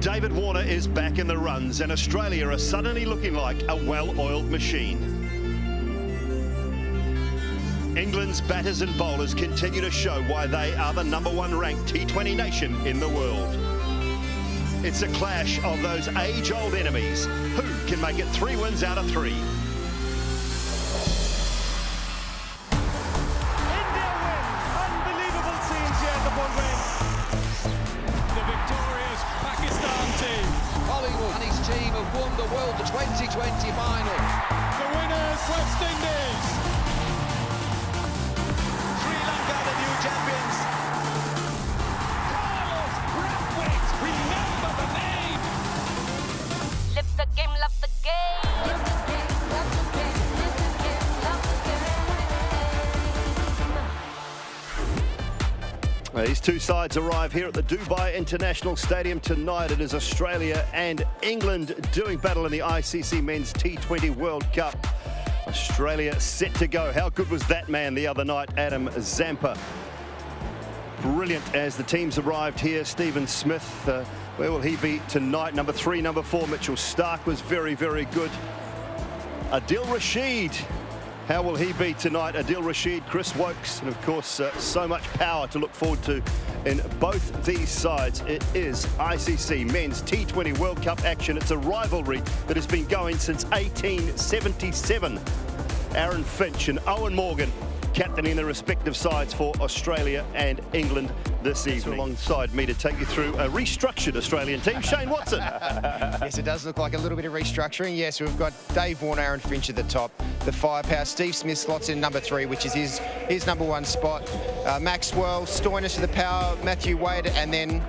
David Warner is back in the runs and Australia are suddenly looking like a well-oiled machine. England's batters and bowlers continue to show why they are the #1 ranked T20 nation in the world. It's a clash of those age-old enemies. Who can make it 3 wins out of 3? And his team have won the World 2020 final. The winners, West Indies. Sri Lanka, the new champions. Carlos Brathwaite, remember the name. Live the game, love the game. Love the game, love the game, live the game, love the game. These two sides arrive here at the Dubai International Stadium tonight. It is Australia and England doing battle in the ICC Men's T20 World Cup. Australia set to go. How good was that man the other night, Adam Zampa? Brilliant as the teams arrived here. Stephen Smith, where will he be tonight? Number 3, number 4, Mitchell Starc was very, very good. Adil Rashid. How will he be tonight? Adil Rashid, Chris Wokes, and of course, so much power to look forward to in both these sides. It is ICC Men's T20 World Cup action. It's a rivalry that has been going since 1877. Aaron Finch and Owen Morgan captaining the respective sides for Australia and England this evening. Alongside me to take you through a restructured Australian team, Shane Watson. Yes, it does look like a little bit of restructuring. Yes, we've got Dave Warner, Aaron Finch at the top. The firepower, Steve Smith slots in number 3, which is his #1 spot. Maxwell, Stoinis to the power, Matthew Wade, and then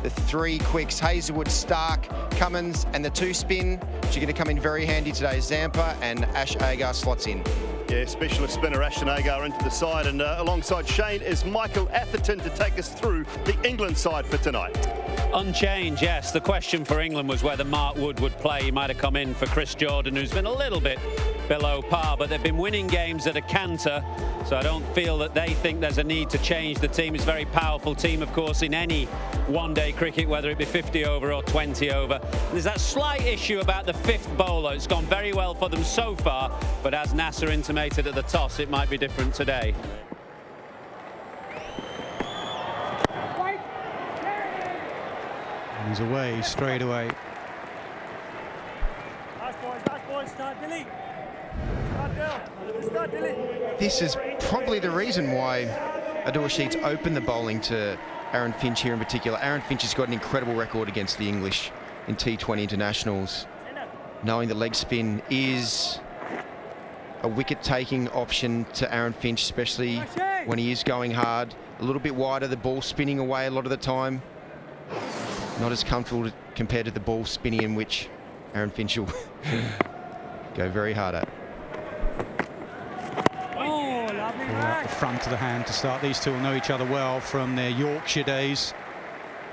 the 3 quicks, Hazelwood, Starc, Cummins, and the 2 spin, which are going to come in very handy today. Zampa and Ash Agar slots in. Yeah, specialist spinner Ashton Agar into the side, and alongside Shane is Michael Atherton to take us through the England side for tonight. Unchanged, yes. The question for England was whether Mark Wood would play. He might have come in for Chris Jordan, who's been a little bit below par, but they've been winning games at a canter, so I don't feel that they think there's a need to change the team. It's a very powerful team, of course, in any one-day cricket, whether it be 50 over or 20 over. There's that slight issue about the 5th bowler. It's gone very well for them so far, but as Nasser intimated at the toss, it might be different today. And he's away straight away. Nice boys, start Billy. Start Billy. This is probably the reason why Adil Rashid's opened the bowling to Aaron Finch here in particular. Aaron Finch has got an incredible record against the English in T20 internationals. Knowing that leg spin is a wicket-taking option to Aaron Finch, especially when he is going hard. A little bit wider, the ball spinning away a lot of the time. Not as comfortable compared to the ball spinning, in which Aaron Finch will go very hard at. At the front of the hand to start. These two will know each other well from their Yorkshire days.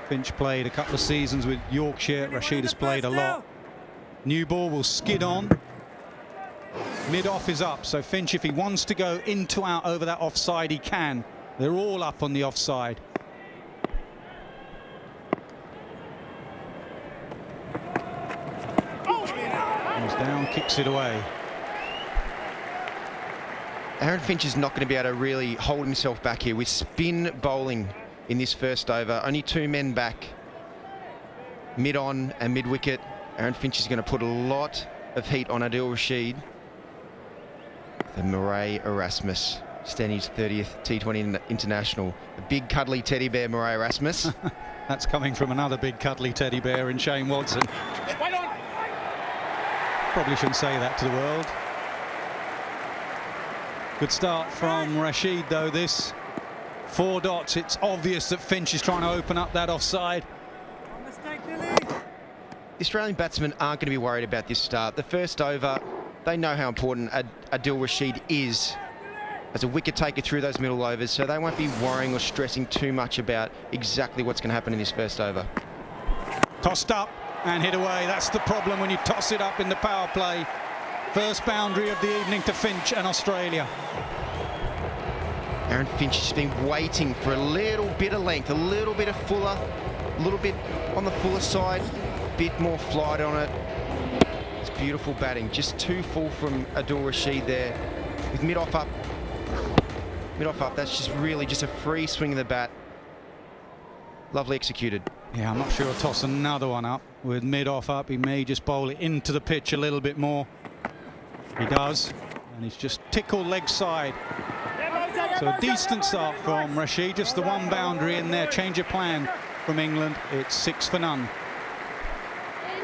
Finch played a couple of seasons with Yorkshire. Rashid has played a lot. New ball will skid on. Mid-off is up, so Finch, if he wants to go into out over that offside, he can. They're all up on the offside. Comes down, kicks it away. Aaron Finch is not going to be able to really hold himself back here with spin bowling in this first over. Only 2 men back, mid-on and mid-wicket. Aaron Finch is going to put a lot of heat on Adil Rashid. The Murray Erasmus, Stenny's 30th T20 International. The big cuddly teddy bear Murray Erasmus. That's coming from another big cuddly teddy bear in Shane Watson. Probably shouldn't say that to the world. Good start from Rashid, though. This 4 dots. It's obvious that Finch is trying to open up that offside. The Australian batsmen aren't going to be worried about this start. The first over, they know how important Adil Rashid is as a wicket taker through those middle overs, so they won't be worrying or stressing too much about exactly what's going to happen in this first over. Tossed up and hit away. That's the problem when you toss it up in the power play. First boundary of the evening to Finch and Australia. Aaron Finch has been waiting for a little bit of length, a little bit of fuller A little bit on the fuller side, bit more flight on it. It's beautiful batting. Just too full from Adil Rashid there. With mid-off up. Mid-off up, that's just really just a free swing of the bat. Lovely executed. Yeah, I'm not sure he'll toss another one up. With mid-off up, he may just bowl it into the pitch a little bit more. He does. And he's just tickled leg side. So a decent start from Rashid. Just the one boundary in there. Change of plan from England. It's 6 for none. In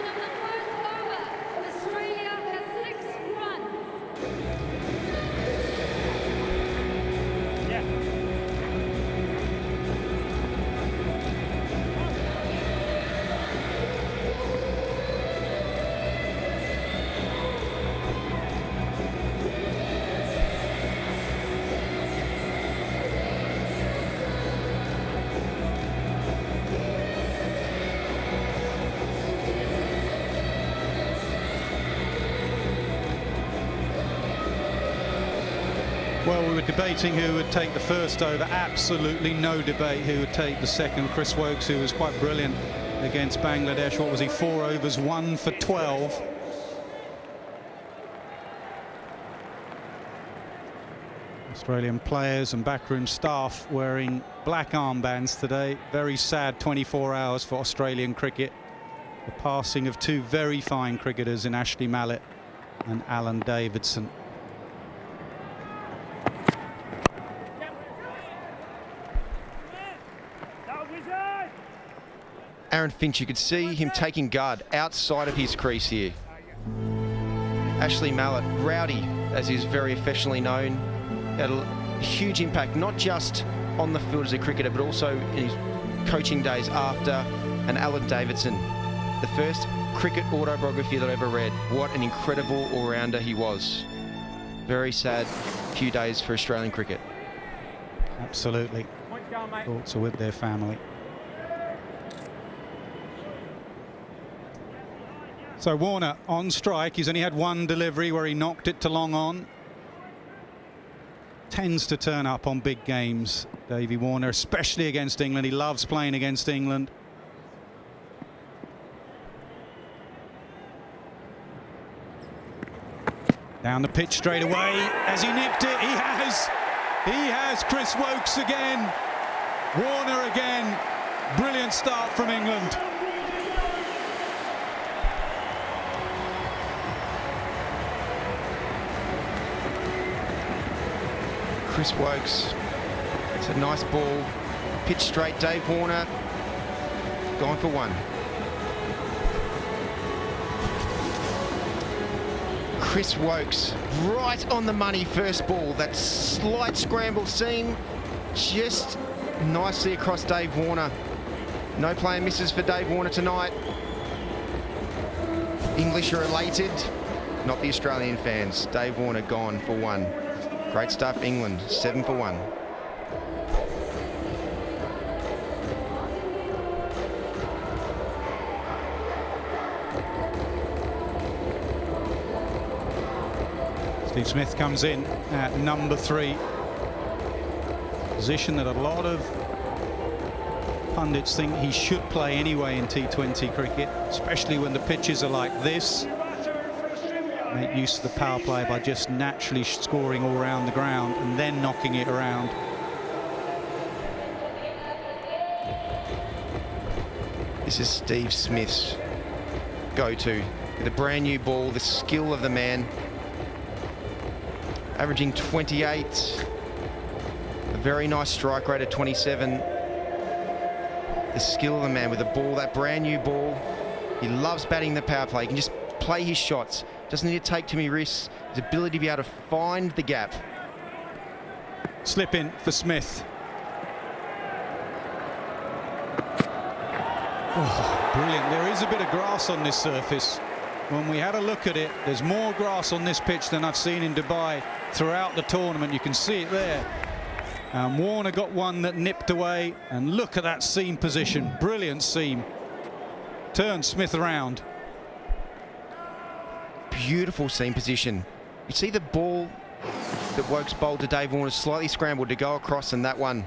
the first over, Australia has 6 runs. Well, we were debating who would take the first over. Absolutely no debate who would take the second. Chris Woakes, who was quite brilliant against Bangladesh. What was he? 4 overs, 1 for 12. Australian players and backroom staff wearing black armbands today. Very sad 24 hours for Australian cricket. The passing of 2 very fine cricketers in Ashley Mallett and Alan Davidson. Aaron Finch, you could see him taking guard outside of his crease here. Ashley Mallett, Rowdy, as he's very affectionately known, had a huge impact, not just on the field as a cricketer, but also in his coaching days after. And Alan Davidson, the first cricket autobiography that I ever read. What an incredible all-rounder he was. Very sad few days for Australian cricket. Absolutely. Thoughts are with their family. So Warner on strike. He's only had 1 delivery where he knocked it to long on. Tends to turn up on big games, Davey Warner, especially against England. He loves playing against England. Down the pitch straight away. Has he nicked it? He has. He has. Chris Woakes again. Warner again. Brilliant start from England. Chris Woakes, it's a nice ball, pitch straight. Dave Warner, gone for 1. Chris Woakes, right on the money first ball. That slight scramble seam, just nicely across Dave Warner. No player misses for Dave Warner tonight. English are elated, not the Australian fans. Dave Warner gone for 1. Great stuff, England, 7 for 1. Steve Smith comes in at number 3. Position that a lot of pundits think he should play anyway in T20 cricket, especially when the pitches are like this. Make use of the power play by just naturally scoring all around the ground and then knocking it around. This is Steve Smith's go-to. With a brand new ball, the skill of the man. Averaging 28. A very nice strike rate of 27. The skill of the man with a ball, that brand new ball. He loves batting the power play. He can just play his shots. Doesn't need to take too many risks. His ability to be able to find the gap. Slip in for Smith. Oh, brilliant. There is a bit of grass on this surface. When we had a look at it, there's more grass on this pitch than I've seen in Dubai throughout the tournament. You can see it there. And Warner got one that nipped away. And look at that seam position. Brilliant seam. Turn Smith around. Beautiful seam position. You see the ball that Woakes bowled to Dave Warner, slightly scrambled to go across, and that one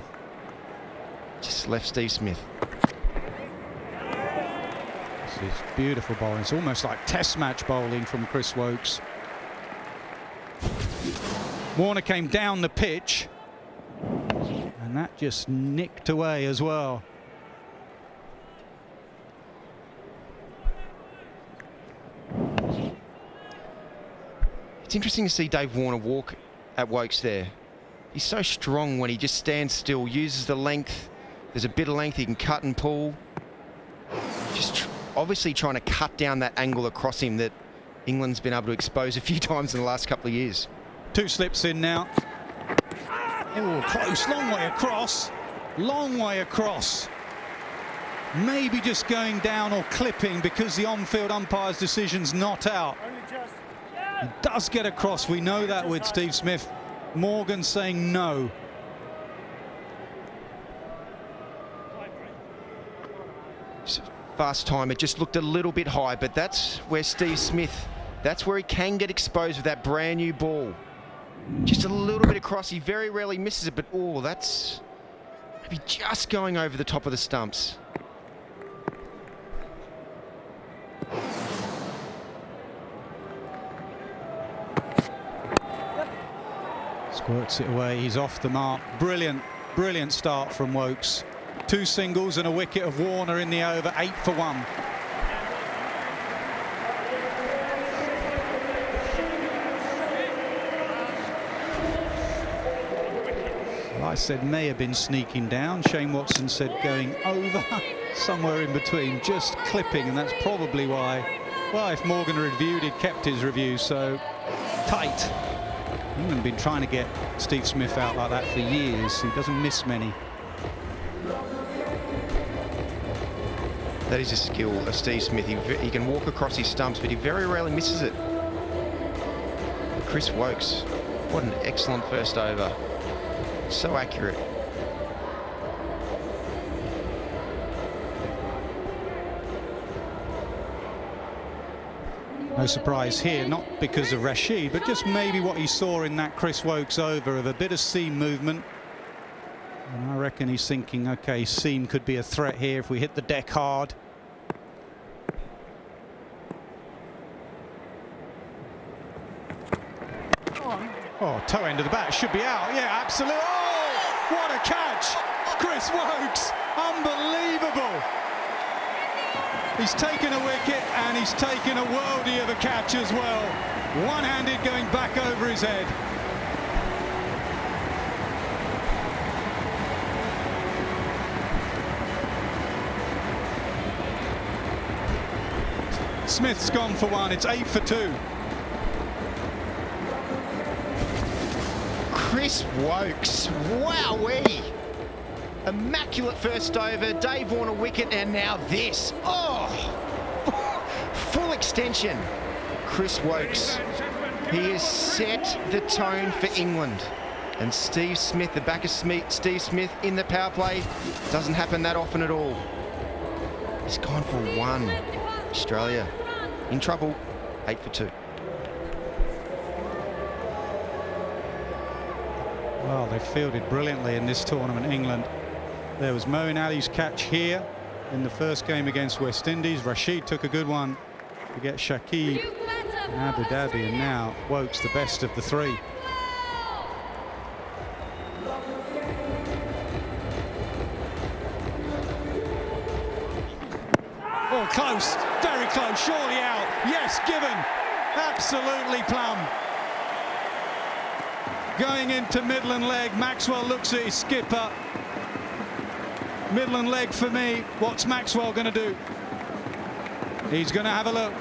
just left Steve Smith. is beautiful bowling. It's almost like test match bowling from Chris Woakes. Warner came down the pitch, and that just nicked away as well. It's interesting to see Dave Warner walk at Woakes there. He's so strong when he just stands still, uses the length. There's a bit of length he can cut and pull. Just obviously trying to cut down that angle across him that England's been able to expose a few times in the last couple of years. 2 slips in now. Oh, close, long way across. Long way across. Maybe just going down or clipping because the on-field umpire's decision's not out. He does get across, we know that with Steve Smith. Morgan saying no. Fast time, it just looked a little bit high, but that's where Steve Smith, that's where he can get exposed with that brand new ball. Just a little bit across, he very rarely misses it, but oh, that's maybe just going over the top of the stumps. Squirts it away, he's off the mark. Brilliant, brilliant start from Woakes. 2 singles and a wicket of Warner in the over, 8 for 1. Well, I said may have been sneaking down. Shane Watson said going over, somewhere in between, just clipping, and that's probably why. Well, if Morgan reviewed, he'd kept his review, so tight. England been trying to get Steve Smith out like that for years. He doesn't miss many. That is a skill of Steve Smith. He can walk across his stumps, but he very rarely misses it. Chris Woakes, what an excellent first over. So accurate. No surprise here, not because of Rashid, but just maybe what he saw in that Chris Woakes over of a bit of seam movement. And I reckon he's thinking, okay, seam could be a threat here if we hit the deck hard. Oh, toe end of the bat, should be out. Yeah, absolutely. Oh, what a catch! Chris Woakes, unbelievable. He's taken a wicket and he's taken a worldie of a catch as well. One-handed going back over his head. Smith's gone for 1. It's 8 for 2. Chris Woakes, wowee! Immaculate first over, Dave Warner wicket, and now this. Oh, full extension. Chris Woakes, he has set the tone for England. And Steve Smith, the back of Steve Smith in the power play, doesn't happen that often at all. He's gone for 1. Australia in trouble, 8 for 2. Well, they fielded brilliantly in this tournament, England. There was Moeen Ali's catch here in the first game against West Indies. Rashid took a good one to get Shakib in Abu Dhabi, and now Woakes the best of the 3. Oh, close, very close, surely out. Yes, given, absolutely plumb. Going into Midland leg, Maxwell looks at his skipper. Midland leg for me. What's Maxwell going to do? He's going to have a look.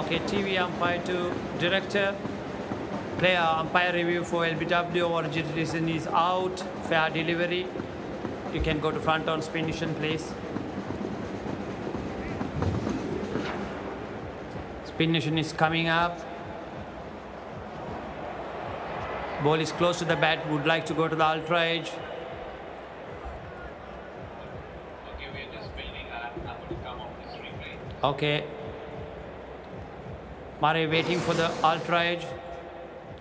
Okay, TV umpire to director. Player umpire review for LBW. Origin reason is out. Fair delivery. You can go to front on spin decision, please. Spin decision is coming up. Ball is close to the bat, would like to go to the ultra edge. Okay. Murray waiting for the ultra edge.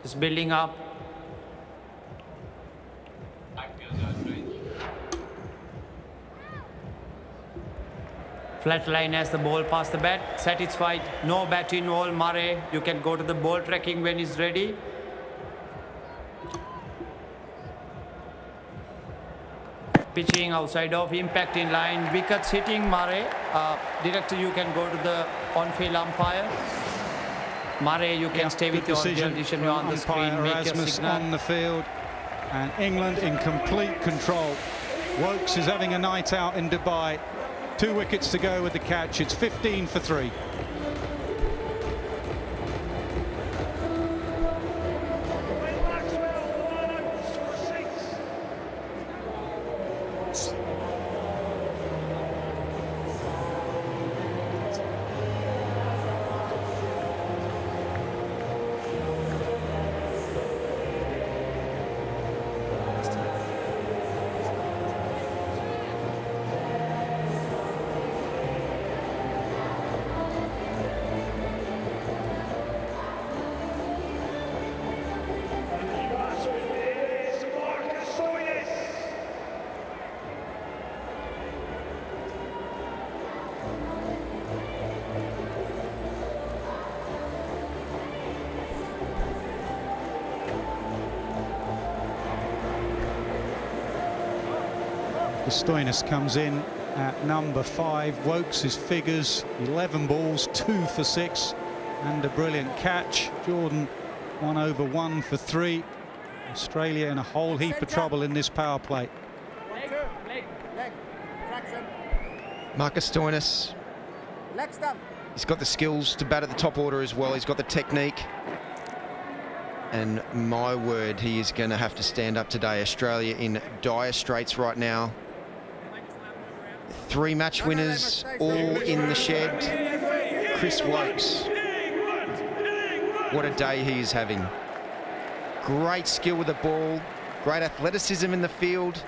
Just building up. Flat line as the ball past the bat. Satisfied. No bat involved. Murray, you can go to the ball tracking when he's ready. Pitching outside of, impact in line. Wickets hitting Murray. Director, you can go to the on-field umpire. Murray, you can stay with your decision on the screen. Make your signal. On the field, and England in complete control. Wokes is having a night out in Dubai. 2 wickets to go with the catch. It's 15 for 3. Stoinis comes in at number 5. Wokes' figures 11 balls, 2 for 6, and a brilliant catch. Jordan 1 over 1 for 3. Australia in a whole heap of trouble in this power play. Marcus Stoinis, he's got the skills to bat at the top order as well. He's got the technique. And my word, he is going to have to stand up today. Australia in dire straits right now. 3 match winners, all in the shed. Chris Wokes, what a day he is having. Great skill with the ball, great athleticism in the field.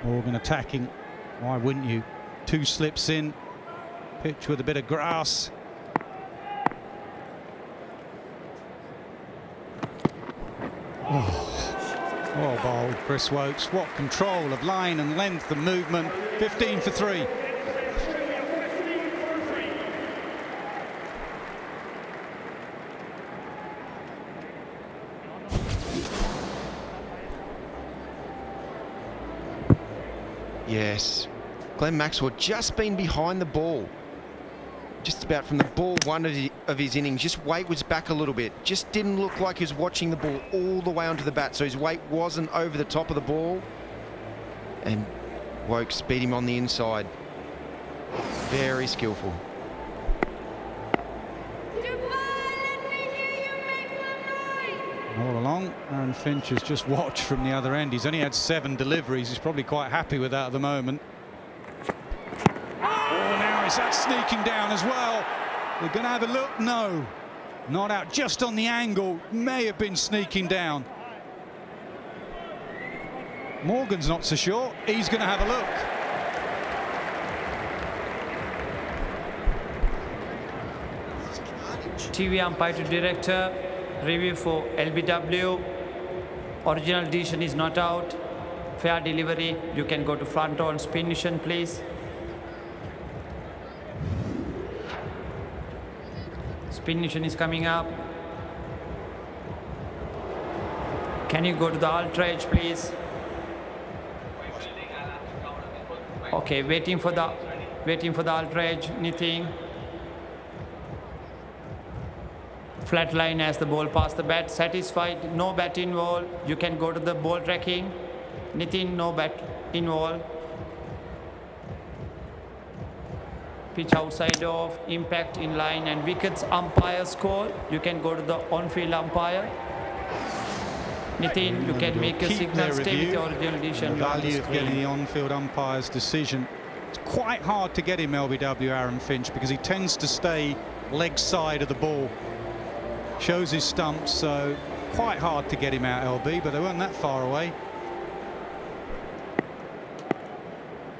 Morgan attacking, why wouldn't you? 2 slips in, pitch with a bit of grass. Oh, bold, Chris Wokes. What control of line and length and movement. 15 for 3. Yes, Glenn Maxwell just been behind the ball. Just about from the ball 1 of his innings. Just weight was back a little bit. Just didn't look like he was watching the ball all the way onto the bat, so his weight wasn't over the top of the ball. And Wokes beat him on the inside. Very skillful. All along, Aaron Finch has just watched from the other end. He's only had 7 deliveries. He's probably quite happy with that at the moment. Is that sneaking down as well? They're going to have a look. No, not out, just on the angle. May have been sneaking down. Morgan's not so sure. He's going to have a look. TV umpire to director. Review for LBW. Original decision is not out. Fair delivery. You can go to front on spin mission, please. Spin mission is coming up. Can you go to the ultra edge, please? Okay, waiting for the ultra edge. Anything? Flat line as the ball past the bat. Satisfied. No bat involved. You can go to the ball tracking. Nitin, no bat involved. Pitch outside of, impact in line, and wickets. Umpire score. You can go to the on-field umpire. Nitin, you can make a signal. Stay with your original decision. The value of getting the on-field umpire's decision. It's quite hard to get him, LBW, Aaron Finch, because he tends to stay leg side of the ball. Shows his stumps, so quite hard to get him out, LB, but they weren't that far away.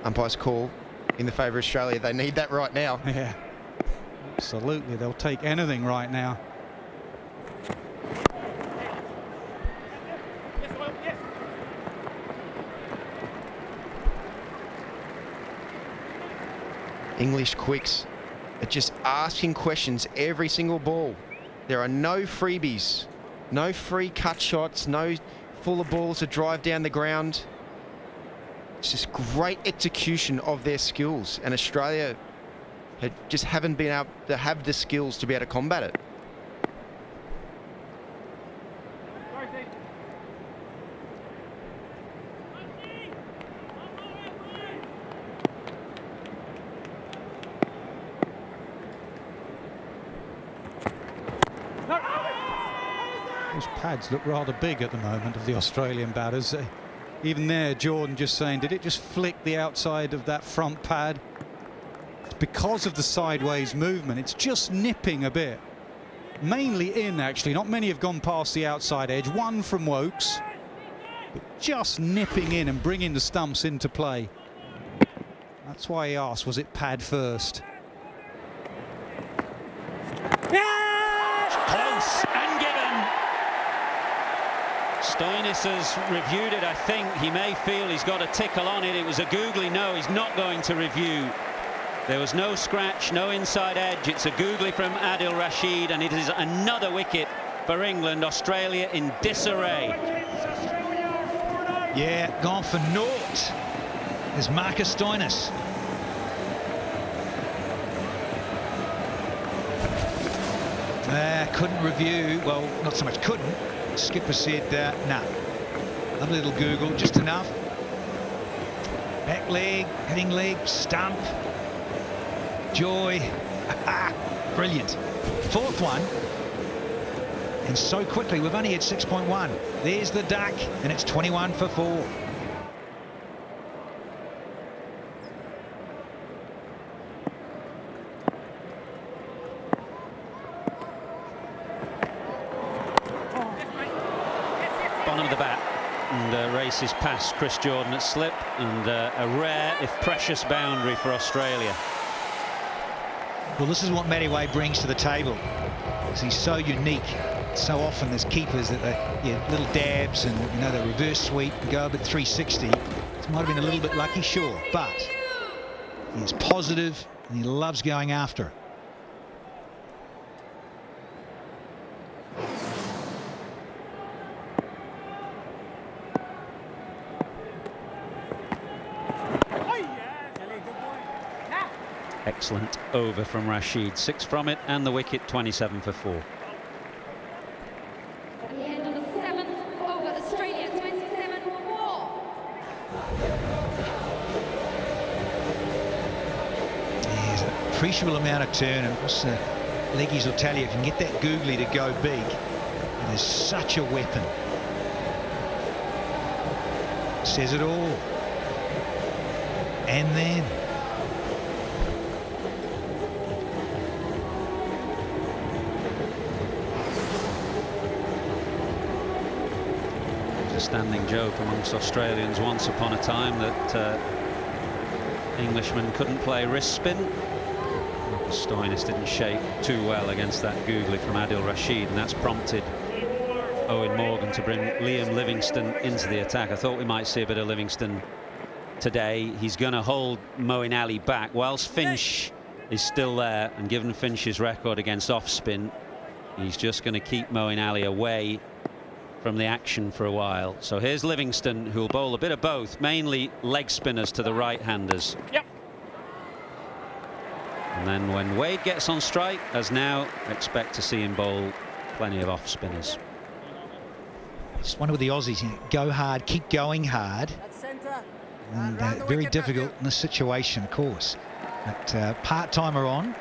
Umpire's call in the favour of Australia. They need that right now. Yeah, absolutely. They'll take anything right now. English quicks are just asking questions every single ball. There are no freebies, no free cut shots, no fuller balls to drive down the ground. It's just great execution of their skills, and Australia just haven't been able to have the skills to be able to combat it. Those pads look rather big at the moment of the Australian batters. Even there, Jordan just saying, did it just flick the outside of that front pad? It's because of the sideways movement. It's just nipping a bit. Mainly in, actually. Not many have gone past the outside edge. One from Wokes. But just nipping in and bringing the stumps into play. That's why he asked, was it pad first? Close and given. Stoinis has reviewed it, I think. He may feel he's got a tickle on it. It was a googly. No, he's not going to review. There was no scratch, no inside edge. It's a googly from Adil Rashid, and it is another wicket for England. Australia in disarray. Yeah, gone for naught is Marcus Stoinis. Couldn't review. Well, not so much couldn't. Skipper said, nah. A little Google, just enough. Back leg, hitting leg, stump. Joy. Brilliant. Fourth one. And so quickly, we've only had 6.1. There's the duck, and it's 21 for 4. Bottom of the bat, and races past Chris Jordan at slip, and a rare, if precious, boundary for Australia. Well, this is what Matty Way brings to the table, because he's so unique. So often there's keepers that little dabs and, you know, the reverse sweep and go up at 360. This might have been a little bit lucky, sure, but he's positive and he loves going after it. Excellent over from Rashid. 6 from it, and the wicket. 27 for 4. At the end of the 7th over, Australia 27 for 4. There's an appreciable amount of turn, and leggies will tell you, if you can get that googly to go big, it is such a weapon. Says it all. And then standing joke amongst Australians once upon a time that Englishmen couldn't play wrist spin. Stoinis didn't shake too well against that googly from Adil Rashid, and that's prompted Owen Morgan to bring Liam Livingstone into the attack. I thought we might see a bit of Livingstone today. He's going to hold Moeen Ali back whilst Finch is still there, and given Finch's record against off spin, he's just going to keep Moeen Ali away from the action for a while. So here's Livingstone, who'll bowl a bit of both, mainly leg spinners to the right-handers. Yep. And then when Wade gets on strike, as now, expect to see him bowl plenty of off spinners. Just wonder with the Aussies, you know, go hard, keep going hard, and very difficult in this situation, of course. But part-timer on,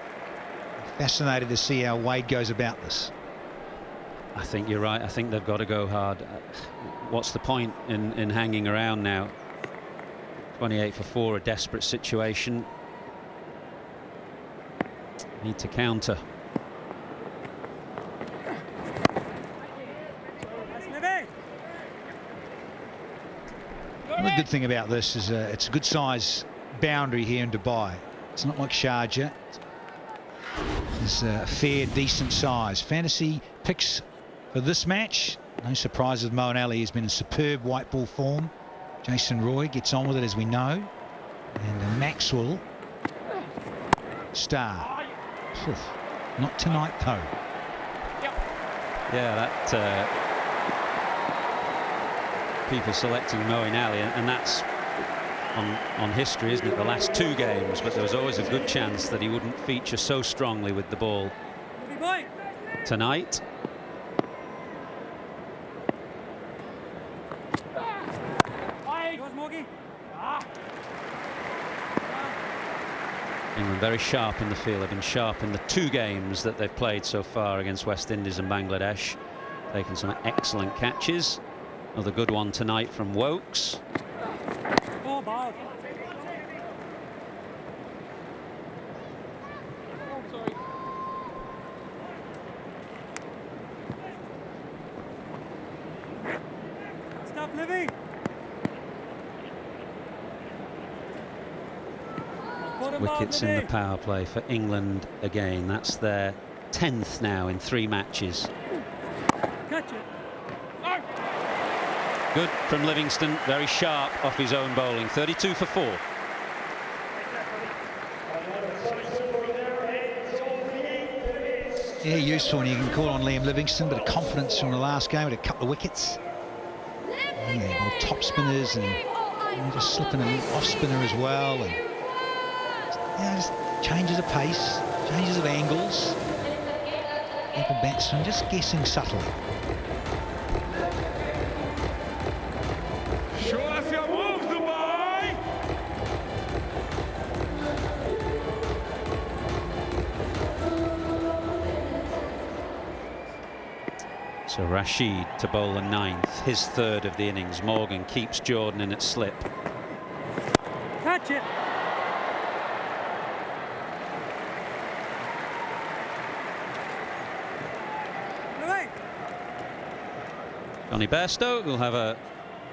fascinated to see how Wade goes about this. I think you're right. I think they've got to go hard. What's the point in hanging around now? 28 for 4, a desperate situation. Need to counter. The good thing about this is it's a good size boundary here in Dubai. It's not like Sharjah. It's a fair, decent size. Fantasy picks for this match. No surprise with Moeen Ali. He's been in superb white ball form. Jason Roy gets on with it, as we know. And Maxwell Star. Oof. Not tonight, though. Yeah, that people selecting Moeen Ali, and that's on history, isn't it? The last 2 games, but there was always a good chance that he wouldn't feature so strongly with the ball tonight. England very sharp in the field. They've been sharp in the 2 games that they've played so far against West Indies and Bangladesh. Taking some excellent catches. Another good one tonight from Wokes. Stop living. Wickets in the power play for England again. That's their 10th now in 3 matches. Catch it. Good from Livingston, very sharp off his own bowling. 32 for 4. Yeah, useful, and you can call on Liam Livingston, but a confidence from the last game with a couple of wickets. Yeah, more top spinners and just slipping an off spinner as well. And yeah, just changes of pace, changes of angles. People batsmen just guessing subtly. Show us your move, Dubai. So Rashid to bowl the 9th, his 3rd of the innings. Morgan keeps Jordan in at slip. Catch it. Johnny Bairstow will have an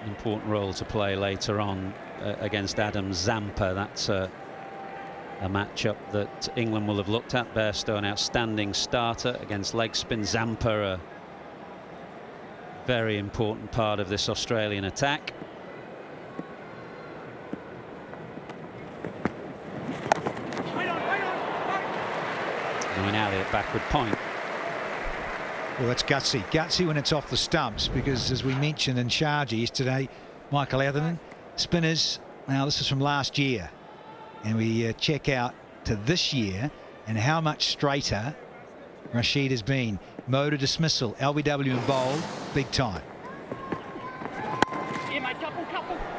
important role to play later on against Adam Zampa. That's a matchup that England will have looked at. Bairstow, an outstanding starter against leg spin. Zampa, a very important part of this Australian attack. Moeen Ali at backward point. Well, that's gutsy. Gutsy when it's off the stumps, because as we mentioned in Sharjah yesterday, Michael Atherton, spinners, now this is from last year, and we check out to this year and how much straighter Rashid has been. Motor dismissal, LBW and bowl, big time.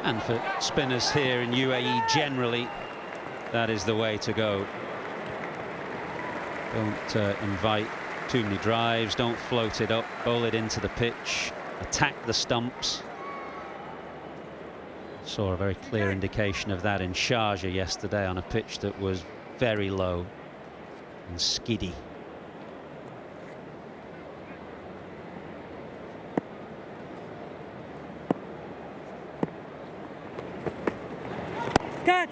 And for spinners here in UAE generally, that is the way to go. Don't invite too many drives, don't float it up, bowl it into the pitch, attack the stumps. Saw a very clear indication of that in Sharjah yesterday on a pitch that was very low and skiddy. Catch.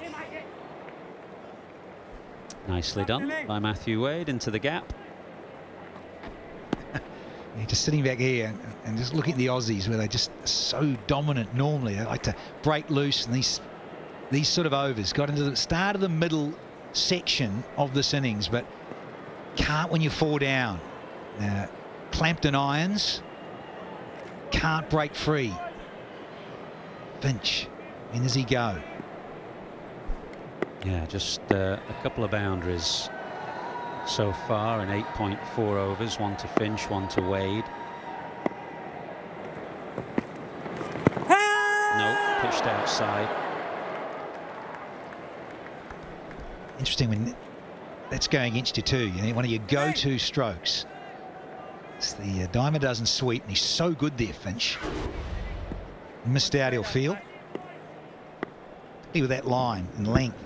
Nicely done by Matthew Wade into the gap. Yeah, just sitting back here and just looking at the Aussies, where they're just so dominant normally. They like to break loose, and these sort of overs got into the start of the middle section of this innings, but can't when you fall down. Clamped in irons, can't break free. Finch, when does he go? Yeah, just a couple of boundaries so far in 8.4 overs. One to Finch, one to Wade. No, pitched outside. Interesting when that's going against you too. You know, one of your go-to strokes. It's the diamond dozen sweep, and he's so good there, Finch. Missed out, he'll feel. With that line and length.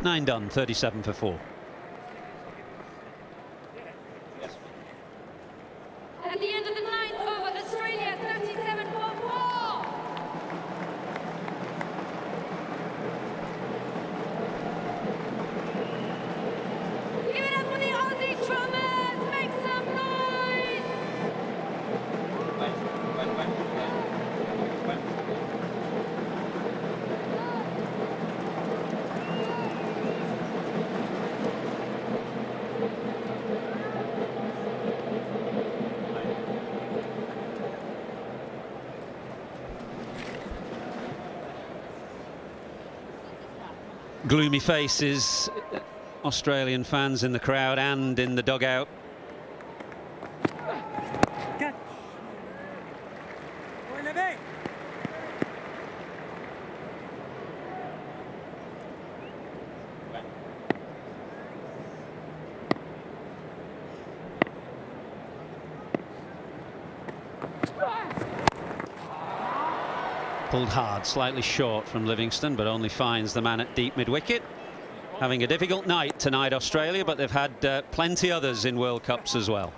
Nine done, 37 for 4. At the end of the 9th over, Australia 37 for 4. Give it up for the Aussie Drummers! Make some noise! gloomy faces, Australian fans in the crowd and in the dugout. Catch. Go, Levy. Pulled hard, slightly short from Livingston, but only finds the man at deep mid-wicket. Having a difficult night tonight, Australia, but they've had plenty others in World Cups as well.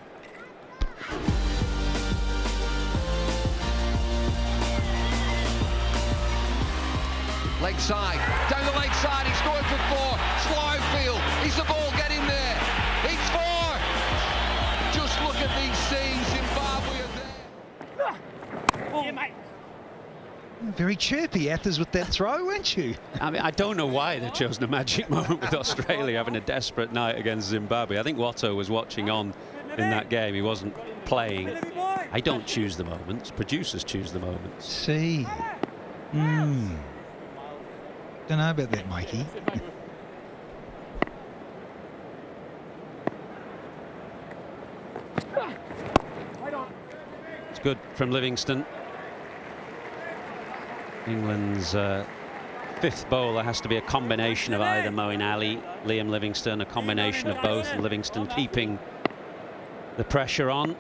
Leg side, down the leg side, he's going for 4. Slow field, is the ball getting there? It's 4. Just look at these scenes, Zimbabwe are there. Oh, mate. Very chirpy, Athers, with that throw, weren't you? I mean, I don't know why they've chosen a magic moment with Australia having a desperate night against Zimbabwe. I think Watto was watching on in that game. He wasn't playing. I don't choose the moments. Producers choose the moments. See. Don't know about that, Mikey. It's good from Livingston. England's fifth bowler has to be a combination of either Moeen Ali, Liam Livingstone, a combination of both, and Livingston keeping the pressure on.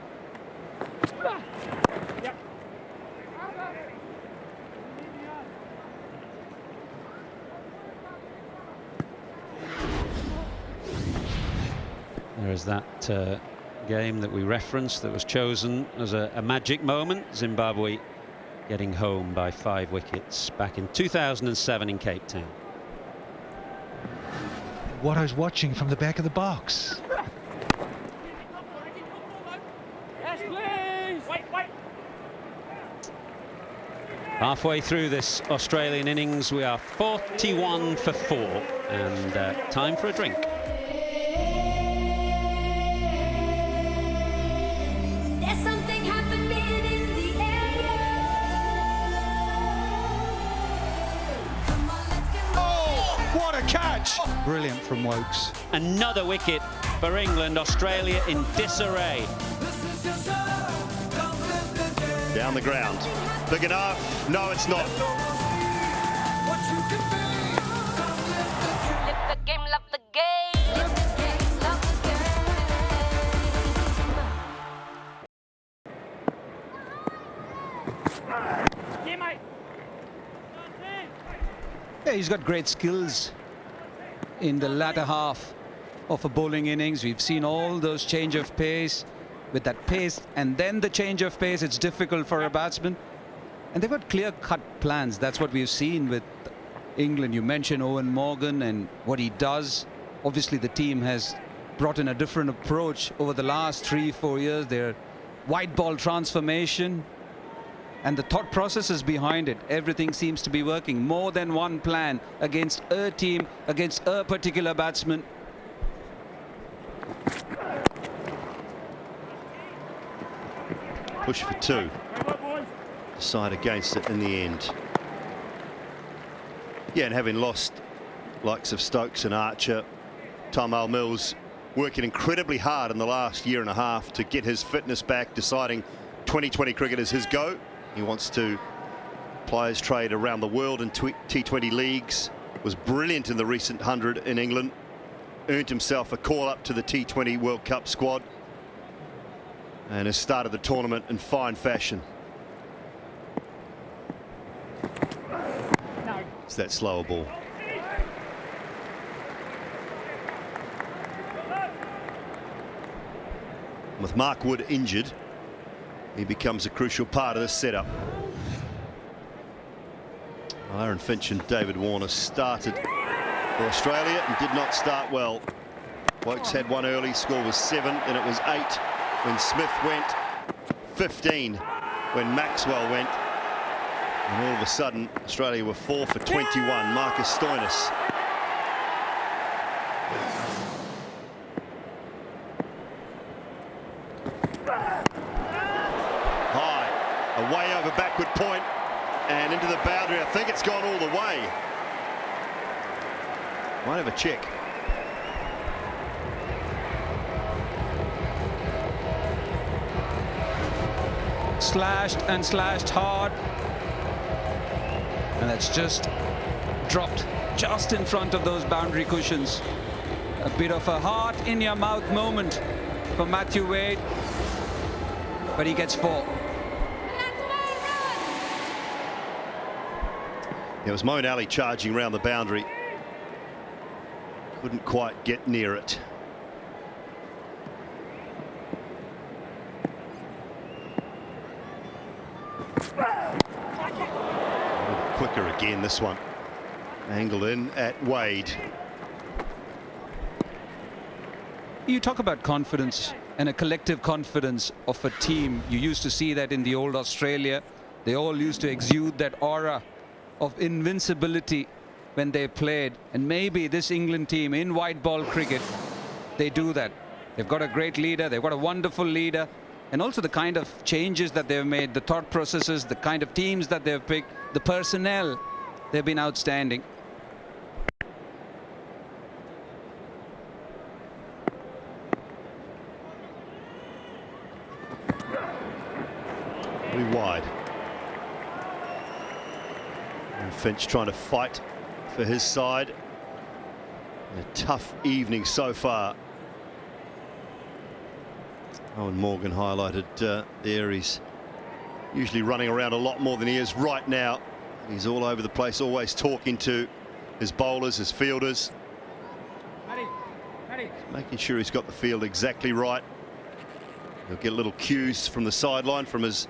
There is that game that we referenced that was chosen as a magic moment. Zimbabwe getting home by 5 wickets back in 2007 in Cape Town. Watto's watching from the back of the box. Yes, please. Wait. Halfway through this Australian innings, we are 41 for 4, and time for a drink. There's something happening in the air. Come on, let's get What a catch! Brilliant from Wokes. Another wicket for England. Australia in disarray. Down the ground. Big enough? No, it's not. Live the game, love the game. Live the game, love the game. Yeah, he's got great skills in the latter half of a bowling innings. We've seen all those change of pace. With that pace and then the change of pace, it's difficult for a batsman. And they've got clear-cut plans. That's what we've seen with England. You mentioned Owen Morgan and what he does. Obviously, the team has brought in a different approach over the last 3-4 years. Their white ball transformation and the thought processes behind it. Everything seems to be working. More than one plan against a team, against a particular batsman. Push for 2. Decide against it in the end. Yeah, and having lost likes of Stokes and Archer, Tymal Mills working incredibly hard in the last year and a half to get his fitness back, deciding 2020 cricket is his go. He wants to ply his trade around the world in T20 leagues. Was brilliant in the recent 100 in England. Earned himself a call up to the T20 World Cup squad. And has started the tournament in fine fashion. It's that slower ball. With Mark Wood injured, he becomes a crucial part of this setup. Well, Aaron Finch and David Warner started for Australia and did not start well. Wokes had one early, score was 7, and it was 8 when Smith went, 15 when Maxwell went, and all of a sudden Australia were 4 for 21. Marcus Stoinis. High, away over backward point and into the boundary. I think it's gone all the way. Might have a check. Slashed and slashed hard. And that's just dropped just in front of those boundary cushions. A bit of a heart in your mouth moment for Matthew Wade, but he gets 4. It was Moeen Ali charging round the boundary. Couldn't quite get near it. Quicker again, this one. Angled in at Wade. You talk about confidence and a collective confidence of a team. You used to see that in the old Australia. They all used to exude that aura of invincibility when they played. And maybe this England team in white ball cricket, they do that. They've got a great leader. They've got a wonderful leader. And also the kind of changes that they've made, the thought processes, the kind of teams that they've picked, the personnel, they've been outstanding. Really wide. And Finch trying to fight for his side. A tough evening so far. Owen Morgan highlighted there. He's usually running around a lot more than he is right now. He's all over the place, always talking to his bowlers, his fielders. Making sure he's got the field exactly right. He'll get little cues from the sideline, from his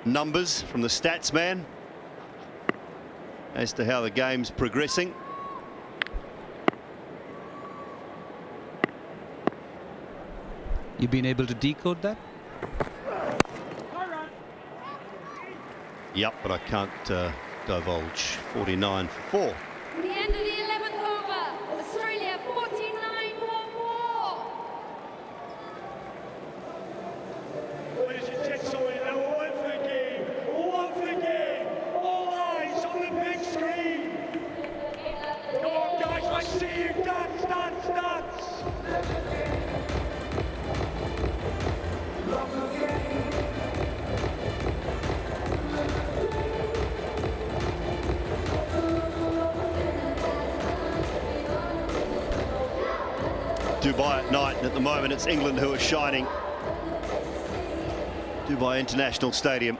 numbers, from the stats man, as to how the game's progressing. You've been able to decode that? Yep, but I can't divulge. 49 for 4. The end of the 11th over. Australia 49 for 4. Ladies and gentlemen, and once again, all eyes on the big screen. Come on, guys, let's see you dance, dance, dance. Dubai at night, and at the moment it's England who are shining. Dubai International Stadium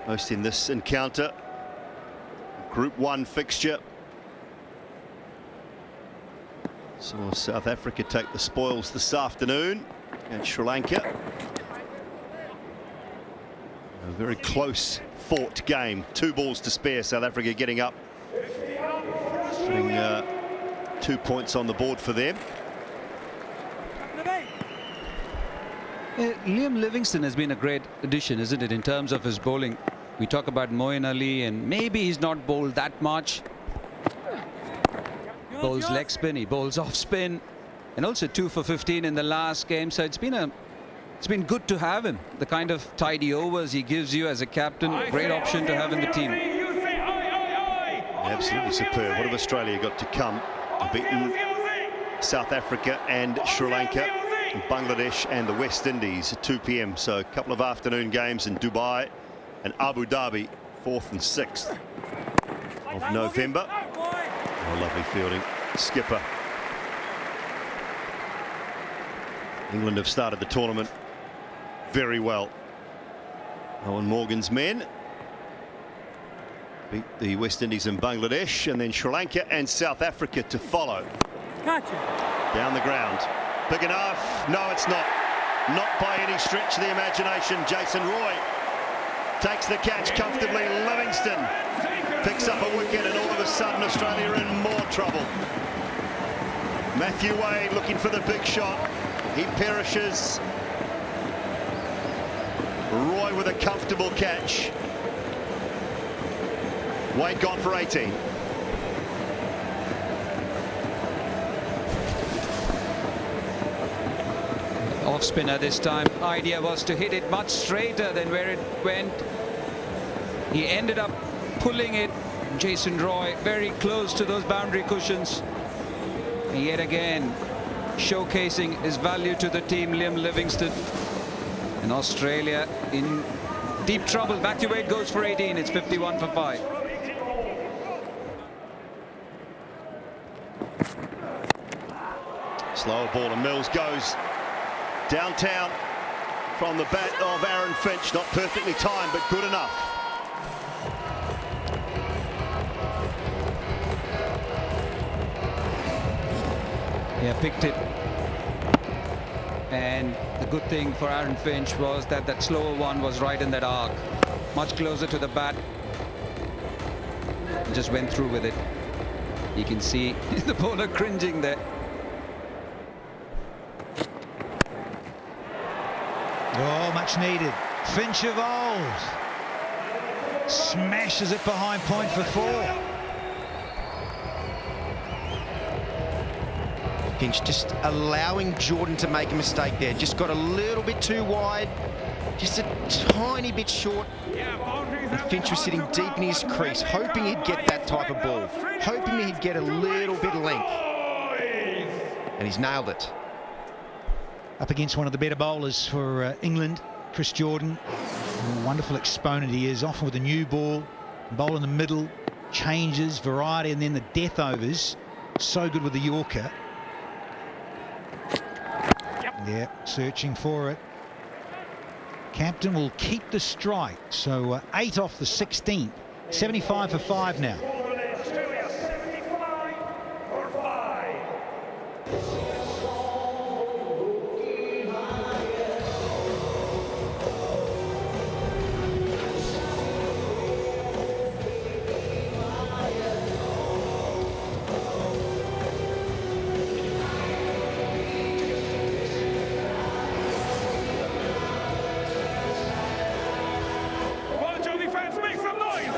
hosting this encounter. Group 1 fixture. Saw South Africa take the spoils this afternoon against Sri Lanka. A very close fought game. 2 balls to spare. South Africa getting up. Putting 2 points on the board for them. Liam Livingstone has been a great addition, isn't it, in terms of his bowling? We talk about Moeen Ali, and maybe he's not bowled that much. Bowls leg spin, he bowls off spin, and also 2 for 15 in the last game. So it's been good to have him. The kind of tidy overs he gives you as a captain, great option to have in the team. Absolutely superb. What have Australia got to come? Beaten South Africa and Sri Lanka, Bangladesh and the West Indies at 2 p.m. So a couple of afternoon games in Dubai and Abu Dhabi, 4th and 6th of November. Oh, lovely fielding. Skipper. England have started the tournament very well. Owen Morgan's men beat the West Indies and Bangladesh, and then Sri Lanka and South Africa to follow. Gotcha. Down the ground. Big enough? No, it's not. Not by any stretch of the imagination. Jason Roy takes the catch comfortably. Livingston picks up a wicket, and all of a sudden Australia are in more trouble. Matthew Wade looking for the big shot. He perishes. Roy with a comfortable catch. Wade gone for 18. Off spinner this time. Idea was to hit it much straighter than where it went. He ended up pulling it. Jason Roy very close to those boundary cushions. Yet again, showcasing his value to the team, Liam Livingstone. And Australia in deep trouble. Back to Wade goes for 18. It's 51 for 5. Slower ball and Mills goes downtown from the bat of Aaron Finch. Not perfectly timed, but good enough. Yeah, picked it. And the good thing for Aaron Finch was that that slower one was right in that arc. Much closer to the bat. Just went through with it. You can see the bowler cringing there. Oh, much needed. Finch of old smashes it behind point for 4. Finch just allowing Jordan to make a mistake there. Just got a little bit too wide, just a tiny bit short. And Finch was sitting deep in his crease, hoping he'd get that type of ball, hoping he'd get a little bit of length. And he's nailed it. Up against one of the better bowlers for England, Chris Jordan. A wonderful exponent he is, often with a new ball, bowl in the middle, changes, variety, and then the death overs. So good with the Yorker. Yeah, searching for it. Captain will keep the strike, so 8 off the 16th, 75 for 5 now. Australia 75 for 5. Bon Jovi fans, make some noise!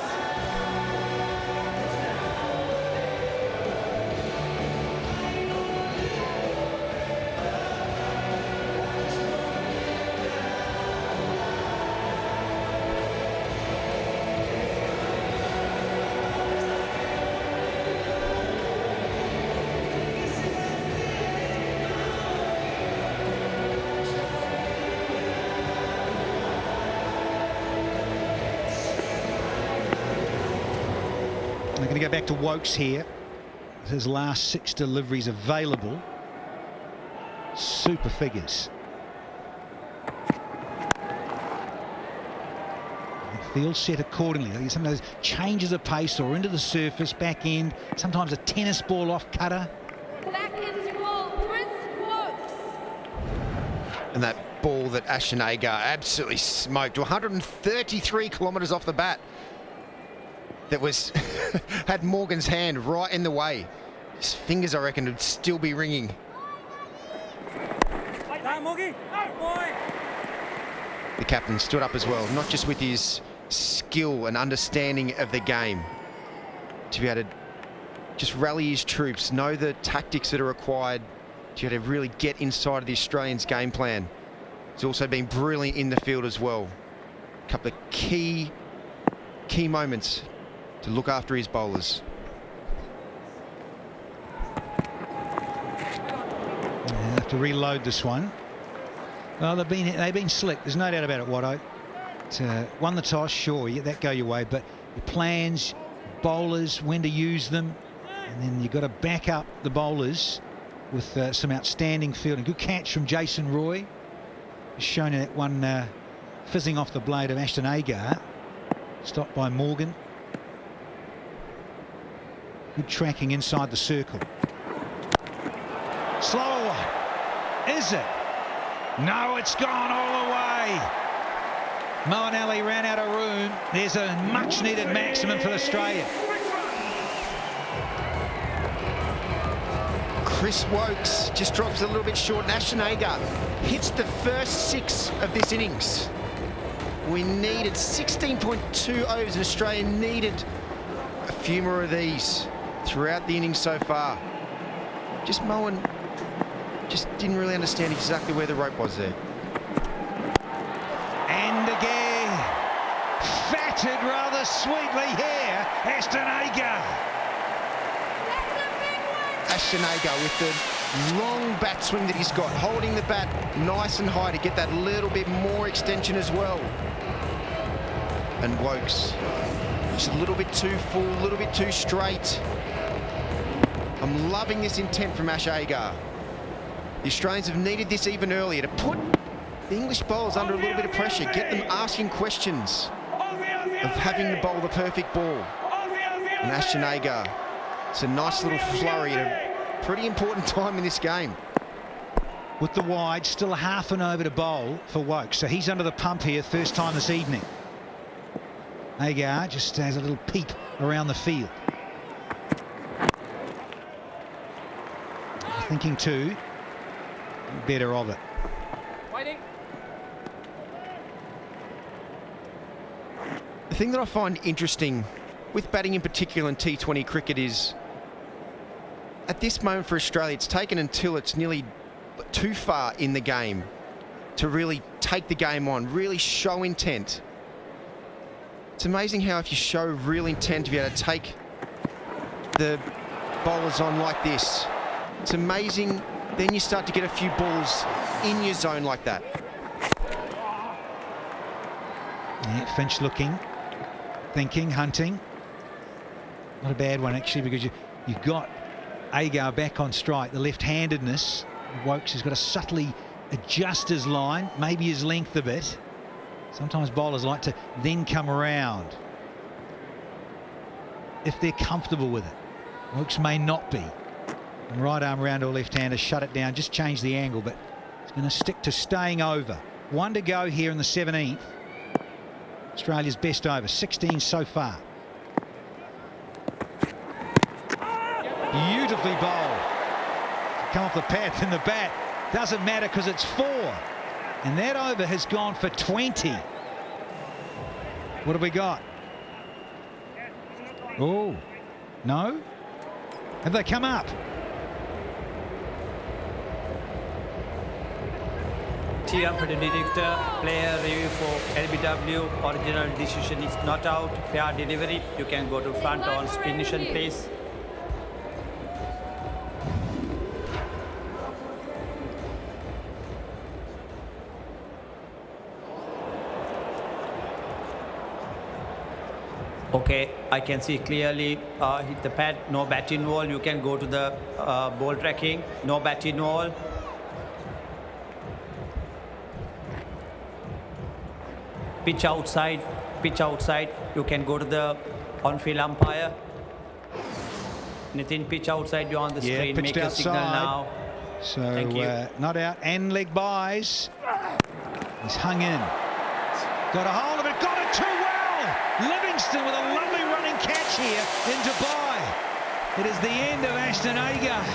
They're going to go back to Wokes here. His last 6 deliveries available. Super figures. The field set accordingly. Some of those changes of pace or into the surface, back end, sometimes a tennis ball off cutter. Back into ball, Chris Wokes. And that ball that Ashton Agar absolutely smoked, 133 kilometres off the bat. That was had Morgan's hand right in the way. His fingers, I reckon, would still be ringing. The captain stood up as well, not just with his skill and understanding of the game, to be able to just rally his troops, know the tactics that are required to be able to really get inside of the Australians' game plan. He's also been brilliant in the field as well. A couple of key moments to look after his bowlers. They'll have to reload this one. Well, they've been slick. There's no doubt about it, Watto. Won the toss, sure, you let that go your way, but your plans, bowlers, when to use them, and then you've got to back up the bowlers with some outstanding fielding. Good catch from Jason Roy. Shown that one fizzing off the blade of Ashton Agar. Stopped by Morgan. Good tracking inside the circle. Slower one. Is it? No, it's gone all the way. Molinelli ran out of room. There's a much needed maximum for Australia. Chris Wokes just drops a little bit short, and Ashton Agar hits the first 6 of this innings. We needed 16.2 overs, and Australia needed a few more of these throughout the innings so far. Just Moen just didn't really understand exactly where the rope was there. And again, fatted rather sweetly here, Ashton Agar. Ashton Agar with the long bat swing that he's got, holding the bat nice and high to get that little bit more extension as well. And Wokes just a little bit too full, a little bit too straight. I'm loving this intent from Ash Agar. The Australians have needed this even earlier to put the English bowlers under a little bit of pressure, get them asking questions of having to bowl the perfect ball. And Ashton Agar, it's a nice little flurry at a pretty important time in this game. With the wide, still a half an over to bowl for Wokes, so he's under the pump here, first time this evening. Agar just has a little peep around the field. Thinking too better of it. The thing that I find interesting with batting in particular in T20 cricket is at this moment for Australia, it's taken until it's nearly too far in the game to really take the game on, really show intent. It's amazing how if you show real intent to be able to take the bowlers on like this, it's amazing. Then you start to get a few balls in your zone like that. Yeah, Finch looking, thinking, hunting. Not a bad one actually, because you've got Agar back on strike, the left-handedness. Wokes has got to subtly adjust his line, maybe his length a bit. Sometimes bowlers like to then come around if they're comfortable with it. Wokes may not be. And right arm round or left-hander, shut it down, just change the angle, but it's going to stick to staying over. One to go here in the 17th. Australia's best over, 16 so far. Beautifully bowled. Come off the path in the bat. Doesn't matter because it's 4. And that over has gone for 20. What have we got? Oh, no? Have they come up? T20 director, player review for LBW. Original decision is not out. Fair delivery. You can go to front on position, please. Okay, I can see clearly hit the pad, no bat involved. You can go to the ball tracking, no bat involved. Pitch outside, you can go to the on-field umpire. Nitin, pitch outside, you're on the screen, make a signal now. So Thank you. Not out, and leg buys. He's hung in. Got a hold of it, got it too well! Livingston with a lovely running catch here in Dubai. It is the end of Ashton Agar.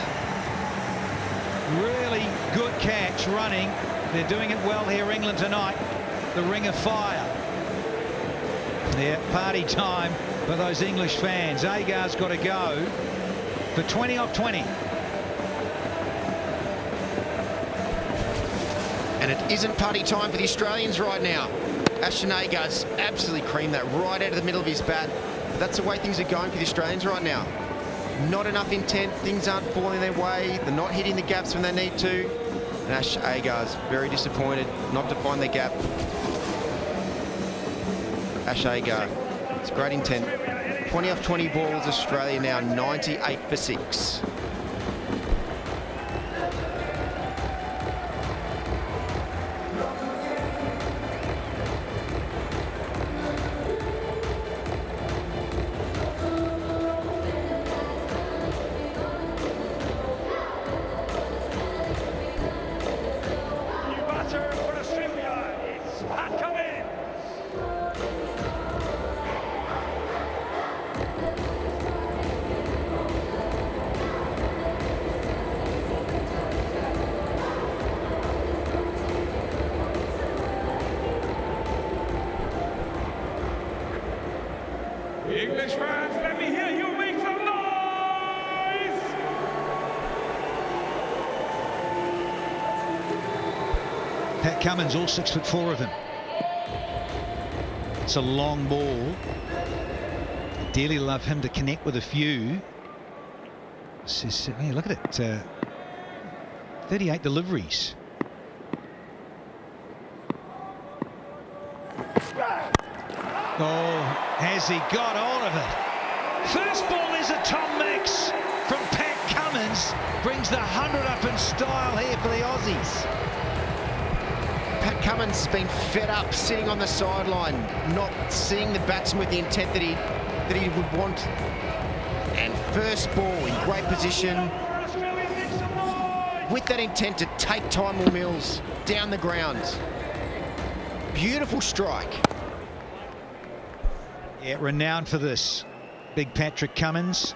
Really good catch running. They're doing it well here, England tonight. The Ring of Fire. Yeah, party time for those English fans. Agar's got to go for 20 off 20. And it isn't party time for the Australians right now. Ashton Agar's absolutely creamed that right out of the middle of his bat. But that's the way things are going for the Australians right now. Not enough intent, things aren't falling their way, they're not hitting the gaps when they need to. And Ash Agar's very disappointed not to find the gap. Ash Agar, it's great intent. 20 off 20 balls, Australia now 98 for 6. English fans, let me hear you make some noise! Pat Cummins, all 6'4" of him. It's a long ball. Ideally love him to connect with a few. Yeah, look at it. 38 deliveries. Oh, has he got hold of it? First ball is a Tom Mix from Pat Cummins. Brings the 100 up in style here for the Aussies. Pat Cummins has been fed up sitting on the sideline, not seeing the batsman with the intent that he would want. And first ball in great position with that intent to take Tymor Mills down the ground. Beautiful strike. Yeah, renowned for this. Big Patrick Cummins.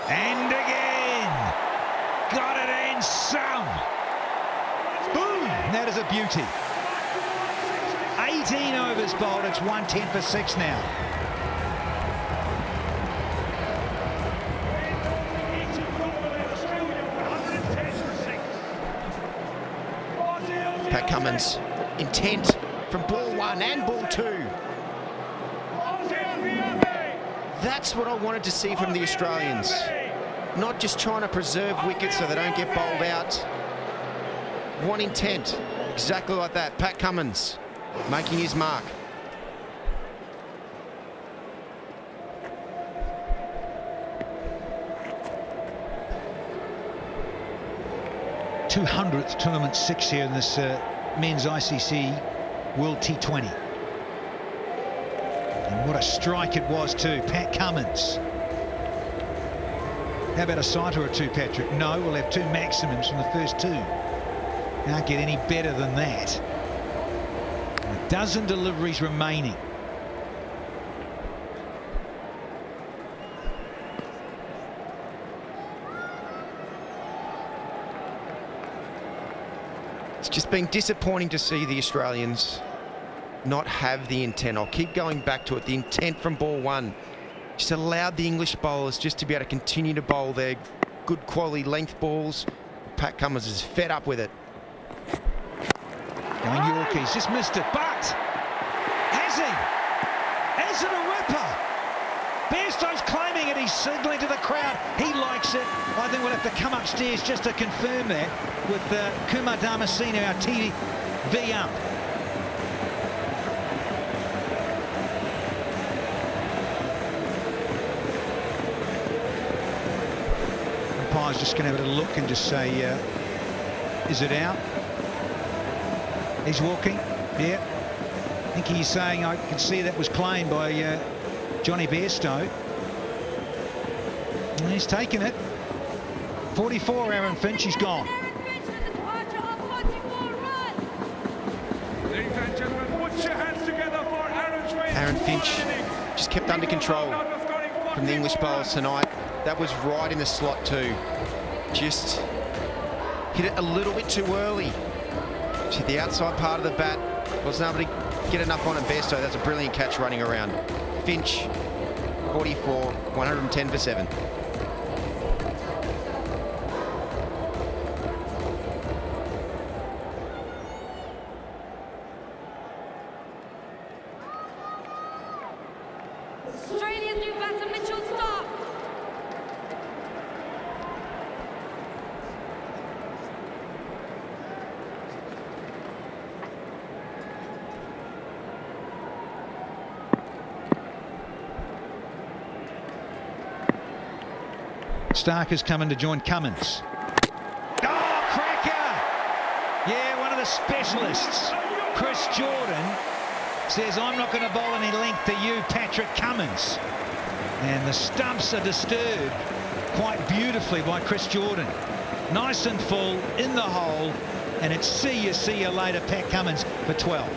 And again. Got it in some. Boom. That is a beauty. 18 overs bowled. It's 110 for 6 now. Pat Cummins, intent from ball 1 and ball 2. That's what I wanted to see from the Australians. Not just trying to preserve wickets so they don't get bowled out. One intent, exactly like that. Pat Cummins making his mark. th tournament 6 here in this men's ICC World T20. And what a strike it was too. Pat Cummins. How about a sighter or two, Patrick? No, we'll have 2 maximums from the first 2. Can't get any better than that. A dozen deliveries remaining. It's just been disappointing to see the Australians not have the intent. I'll keep going back to it. The intent from ball 1 just allowed the English bowlers just to be able to continue to bowl their good quality length balls. Pat Cummins is fed up with it. Going Yorkies, just missed it, but has he? Is it a ripper? Bairstow's claiming it, he's signalling to the crowd. He likes it. I think we'll have to come upstairs just to confirm that with Kumar Damasino, our TV ump. Umpire's just going to have a little look and just say, is it out? He's walking, yeah. I think he's saying, I can see that was claimed by Johnny Bairstow. And he's taken it. 44, Aaron Finch, he's gone. Ladies and gentlemen, put your hands together for Aaron Finch just kept under control from the English bowlers tonight. That was right in the slot too. Just hit it a little bit too early. Hit the outside part of the bat. Wasn't able to get enough on it. Bairstow, that's a brilliant catch running around. Finch, 44, 110 for 7. Australia's new batter, Mitchell Starc. Starc has come in to join Cummins. Oh, cracker! Yeah, one of the specialists, Chris Jordan, says, I'm not going to bowl any length to you, Patrick Cummins. And the stumps are disturbed quite beautifully by Chris Jordan. Nice and full, in the hole, and it's see you later, Pat Cummins for 12.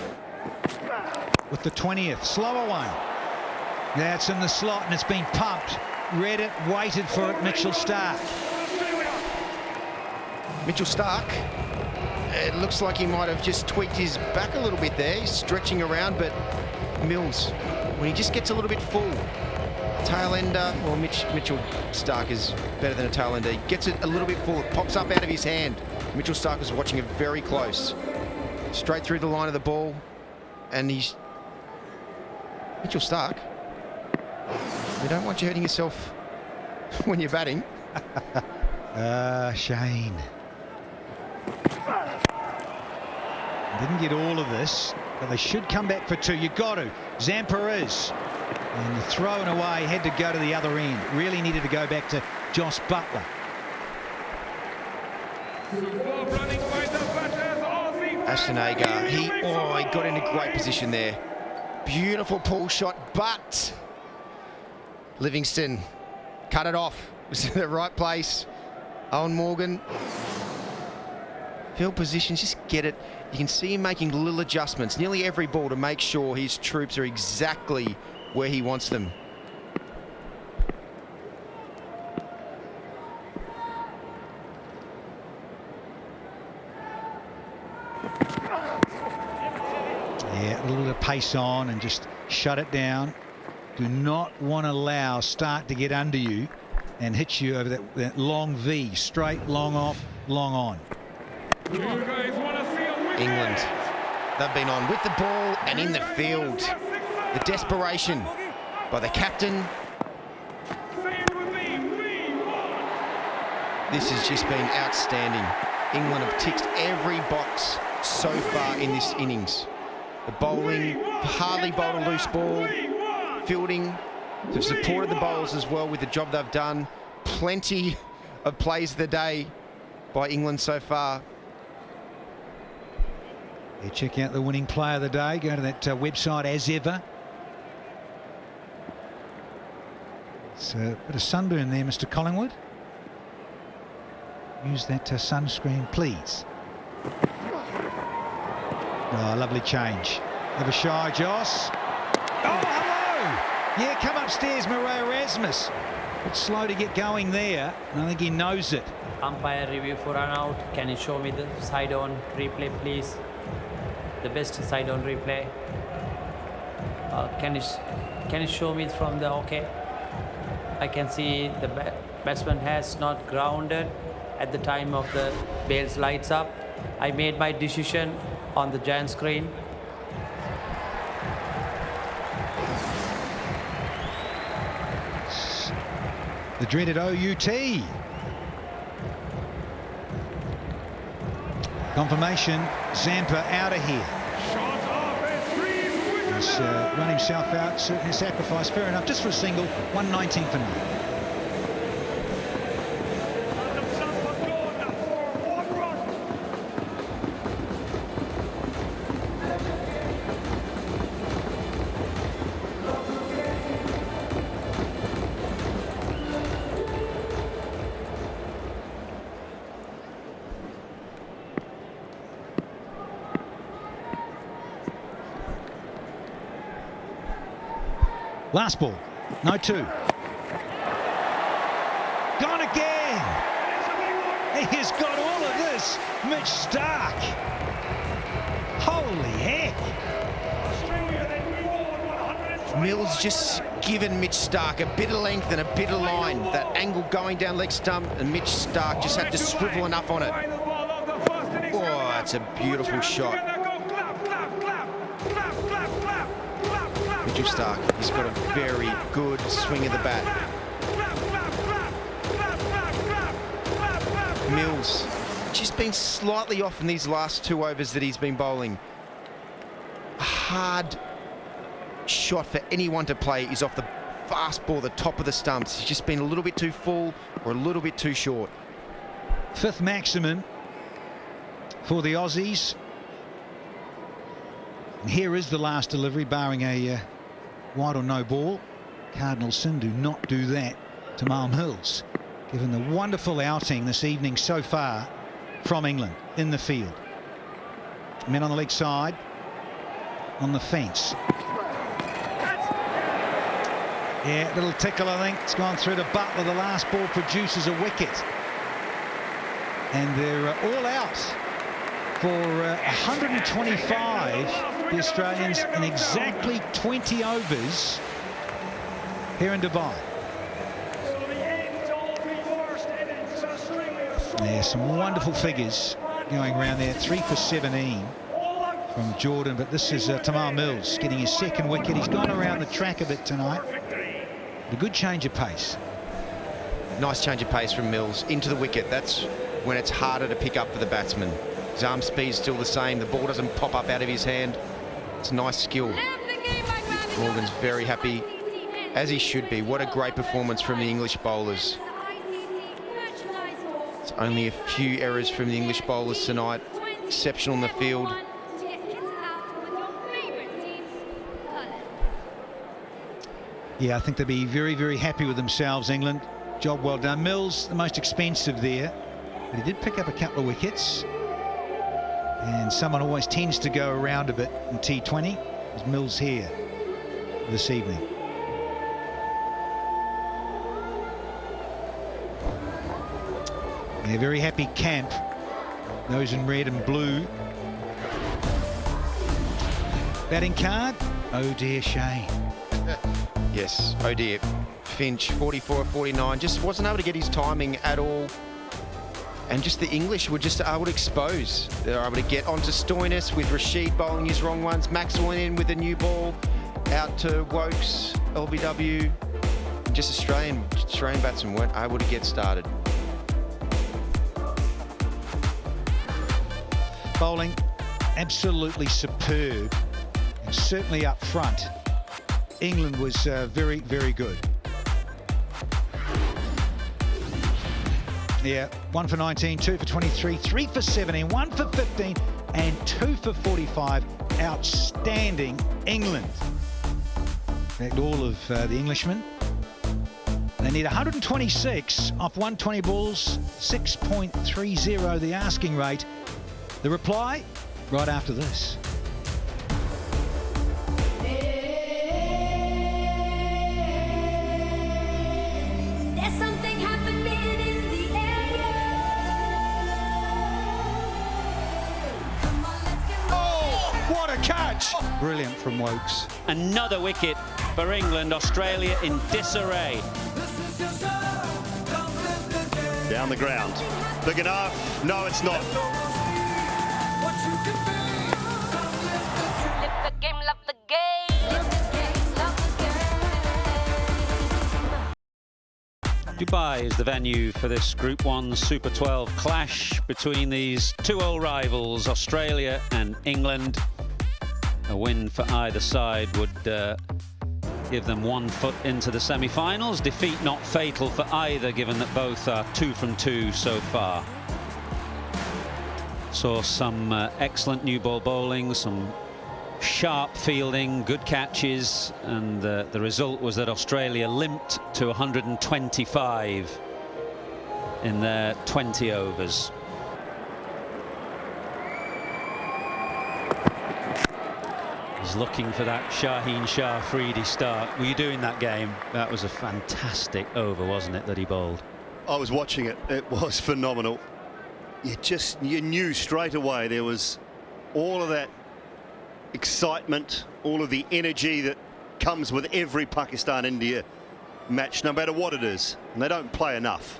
With the 20th, slower one. That's in the slot, and it's been pumped. Read it, waited for it, Mitchell Starc. Mitchell Starc, it looks like he might have just tweaked his back a little bit there. He's stretching around, but Mills, when he just gets a little bit full, tail ender, well, Mitchell Starc is better than a tail ender. He gets it a little bit full, it pops up out of his hand. Mitchell Starc is watching it very close. straight through the line of the ball, and he's Mitchell Starc. We don't want you hurting yourself when you're batting. Shane. Didn't get all of this, but they should come back for two. You got to. Zampa is. And the throw and away had to go to the other end. Really needed to go back to Josh Butler. Ashton Agar, he got into great position there. Beautiful pull shot, but Livingston cut it off. It was in the right place. Owen Morgan, field position, just get it. You can see him making little adjustments nearly every ball to make sure his troops are exactly where he wants them. Yeah, a little bit of pace on and just shut it down. Do not want to allow Starc to get under you and hit you over that long V. Straight, long off, long on. England, they've been on with the ball and in the field. The desperation by the captain. This has just been outstanding. England have ticked every box so far in this innings. The bowling, hardly bowled a loose ball. Fielding, they've supported the bowlers as well with the job they've done. Plenty of plays of the day by England so far. Yeah, check out the winning player of the day. Go to that website as ever. It's a bit of sunburn there, Mr. Collingwood. Use that sunscreen, please. Oh, lovely change. Have a shy, Joss. Oh, hello! Yeah, come upstairs, Murray Erasmus. Bit slow to get going there, and I think he knows it. Umpire review for run out. Can you show me the side on replay, please? The best side on replay. Can you show me from the okay? I can see the batsman has not grounded at the time of the bails lights up. I made my decision on the giant screen. The dreaded OUT. Confirmation, Zampa out of here. He's run himself out, certainly sacrifice, fair enough, just for a single, 119 for 9. Last ball, no two. Gone again. He has got all of this, Mitch Starc. Holy heck. Mills just given Mitch Starc a bit of length and a bit of line. That angle going down leg stump, and Mitch Starc just had to swivel enough on it. Oh, that's a beautiful shot. Mitchell Starc, he's got a very good swing of the bat. Mills, just been slightly off in these last 2 overs that he's been bowling. A hard shot for anyone to play is off the fast ball, the top of the stumps. He's just been a little bit too full or a little bit too short. 5th maximum for the Aussies. And here is the last delivery, barring a wide or no ball. Cardinal Sin do not do that to Malm Hills, given the wonderful outing this evening so far from England in the field. Men on the leg side, on the fence. Yeah, little tickle, I think. It's gone through to Butler. The last ball produces a wicket. And they're all out for 125, the Australians, in exactly 20 overs here in Dubai. Yeah, some wonderful figures going around there. 3 for 17. from Jordan, but this is Tamar Mills getting his second wicket. He's gone around the track a bit tonight. A good change of pace. Nice change of pace from Mills into the wicket. That's when it's harder to pick up for the batsman. His arm speed's still the same. The ball doesn't pop up out of his hand. It's nice skill. Morgan's very happy, as he should be. What a great performance from the English bowlers. It's only a few errors from the English bowlers tonight. Exceptional in the field. Yeah, I think they'll be very, very happy with themselves, England. Job well done. Mills, the most expensive there, but he did pick up a couple of wickets. And someone always tends to go around a bit in T20. There's Mills here this evening. They're very happy camp, those in red and blue. Batting card, oh dear, Shane. Yes, oh dear. Finch, 44-49, just wasn't able to get his timing at all. And just the English were just able to expose. They were able to get onto Stoinis with Rashid bowling his wrong ones. Maxwell in with a new ball. Out to Wokes, LBW. Just Australian batsmen weren't able to get started. Bowling absolutely superb. And certainly up front, England was very, very good. Yeah, 1 for 19, 2 for 23, 3 for 17, 1 for 15, and 2 for 45. Outstanding England. In fact, all of the Englishmen. They need 126 off 120 balls, 6.30 the asking rate. The reply, right after this. There's something happening in the air. Come on, let's get Oh, what a catch! Brilliant from Wokes. Another wicket for England. Australia in disarray. Down the ground. Big enough? No, it's not. Live the game, love the game. Live the game, love the game. Dubai is the venue for this Group 1 Super 12 clash between these two old rivals, Australia and England. A win for either side would give them 1 foot into the semi-finals. Defeat not fatal for either, given that both are 2 from 2 so far. Saw some excellent new ball bowling, some sharp fielding, good catches, and the result was that Australia limped to 125 in their 20 overs. He's looking for that Shaheen Shah Afridi start. Were you doing that game? That was a fantastic over, wasn't it, that he bowled? I was watching it. It was phenomenal. You knew straight away there was all of that excitement, all of the energy that comes with every Pakistan-India match, no matter what it is. And they don't play enough.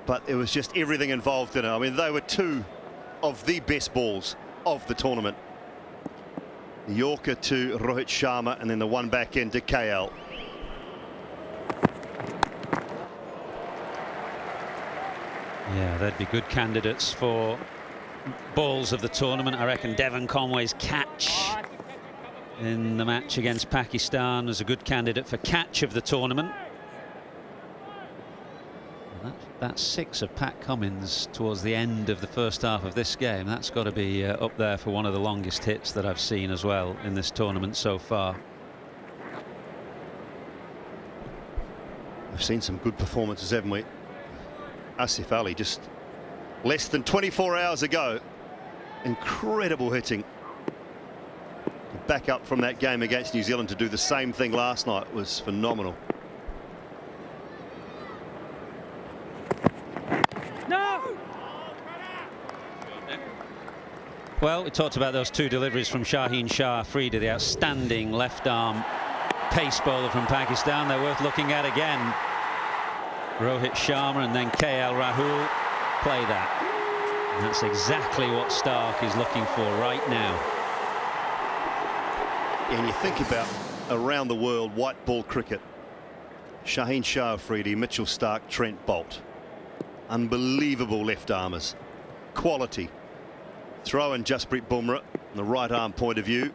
But it was just everything involved in it. I mean, they were 2 of the best balls of the tournament. The Yorker to Rohit Sharma, and then the one back end to KL. Yeah, they'd be good candidates for balls of the tournament. I reckon Devon Conway's catch in the match against Pakistan was a good candidate for catch of the tournament. That's 6 of Pat Cummins towards the end of the first half of this game. That's got to be up there for one of the longest hits that I've seen as well in this tournament so far. We've seen some good performances, haven't we? Asif Ali just less than 24 hours ago. Incredible hitting. Back up from that game against New Zealand to do the same thing last night was phenomenal. Well, we talked about those 2 deliveries from Shaheen Shah Afridi, the outstanding left-arm pace bowler from Pakistan. They're worth looking at again. Rohit Sharma and then KL Rahul play that. And that's exactly what Stark is looking for right now. And you think about around the world white ball cricket. Shaheen Shah Afridi, Mitchell Stark, Trent Bolt. Unbelievable left armers. Quality. Throw in Jasprit Bumrah from the right arm point of view.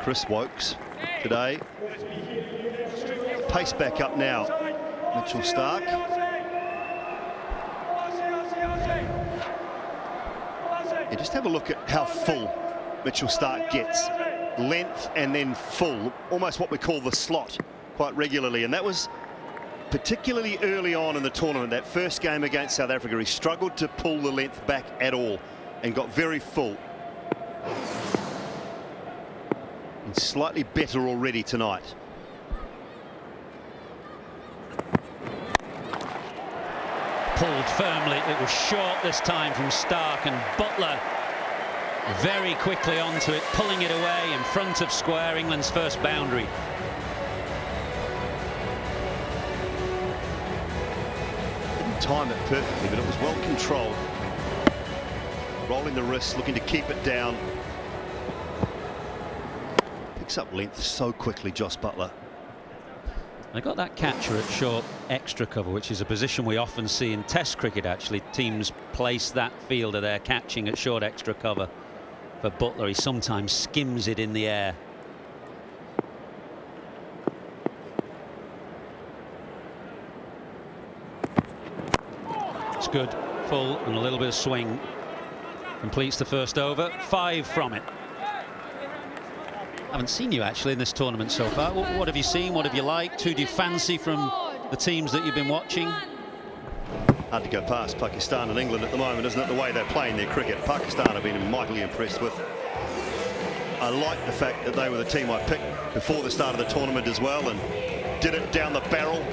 Chris Wokes today. Pace back up now. Mitchell Stark. Yeah, just have a look at how full Mitchell Stark gets. Length and then full. Almost what we call the slot quite regularly. And that was particularly early on in the tournament. That first game against South Africa, he struggled to pull the length back at all and got very full. And slightly better already tonight. Pulled firmly. It was short this time from Stark, and Butler very quickly onto it, pulling it away in front of square, England's first boundary. Didn't time it perfectly, but it was well controlled. Rolling the wrist, looking to keep it down. Picks up length so quickly, Jos Buttler. They got that catcher at short extra cover, which is a position we often see in Test cricket. Actually, teams place that fielder there catching at short extra cover. For Butler, he sometimes skims it in the air. It's good, full, and a little bit of swing. Completes the first over, 5 from it. Haven't seen you actually in this tournament so far. What have you seen? What have you liked? Who do you fancy from the teams that you've been watching? Hard to go past Pakistan and England at the moment, isn't it? The way they're playing their cricket. Pakistan have been mightily impressed with. I like the fact that they were the team I picked before the start of the tournament as well, and did it down the barrel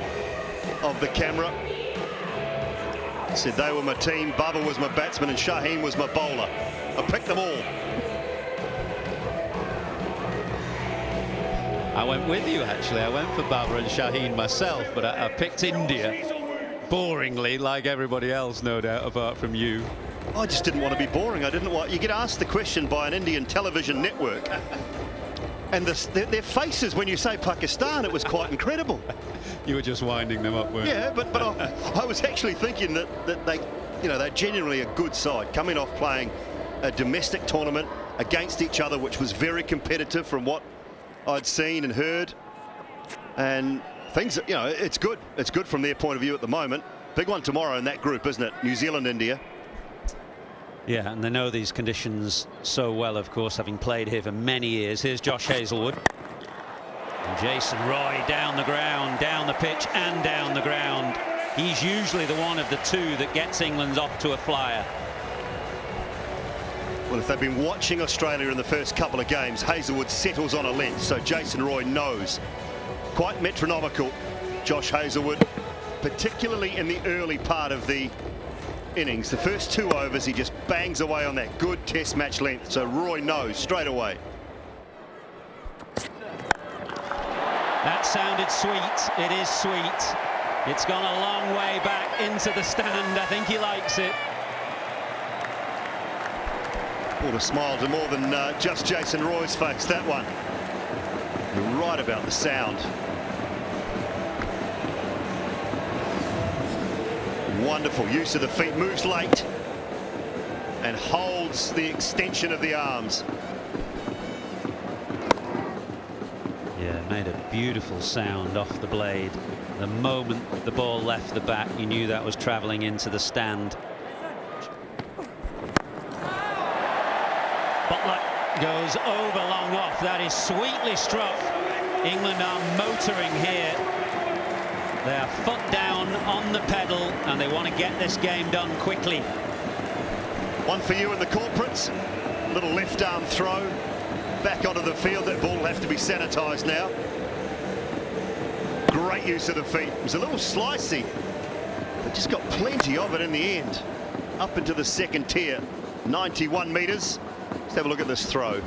of the camera. Said they were my team, Bubba was my batsman, and Shaheen was my bowler. I picked them all. I went with you, actually. I went for Baba and Shaheen myself, but I picked India boringly, like everybody else, no doubt, apart from you. I just didn't want to be boring. I didn't want. You get asked the question by an Indian television network, and their faces when you say Pakistan, it was quite incredible. You were just winding them up, weren't you? Yeah, but I was actually thinking that they, you know, they're genuinely a good side, coming off playing a domestic tournament against each other, which was very competitive from what I'd seen and heard, and things, you know, it's good. It's good from their point of view at the moment. Big one tomorrow in that group, isn't it? New Zealand, India. Yeah, and they know these conditions so well, of course, having played here for many years. Here's Josh Hazlewood. And Jason Roy down the ground, down the pitch and down the ground. He's usually the one of the two that gets England off to a flyer. Well, if they've been watching Australia in the first couple of games, Hazlewood settles on a length, so Jason Roy knows. Quite metronomical, Josh Hazlewood, particularly in the early part of the innings. The first 2 overs, he just bangs away on that good test match length, so Roy knows straight away. That sounded sweet. It is sweet. It's gone a long way back into the stand. I think he likes it. Brought a smile to more than just Jason Roy's face, that one. You're right about the sound. Wonderful use of the feet, moves late and holds the extension of the arms. Yeah, made a beautiful sound off the blade. The moment the ball left the bat, you knew that was travelling into the stand. Butler goes over long off. That is sweetly struck. England are motoring here. They are foot down on the pedal and they want to get this game done quickly. One for you in the corporates. Little left arm throw back onto the field. That ball will have to be sanitised now. Great use of the feet. It was a little slicey, but just got plenty of it in the end. Up into the second tier, 91 metres. Let's have a look at this throw.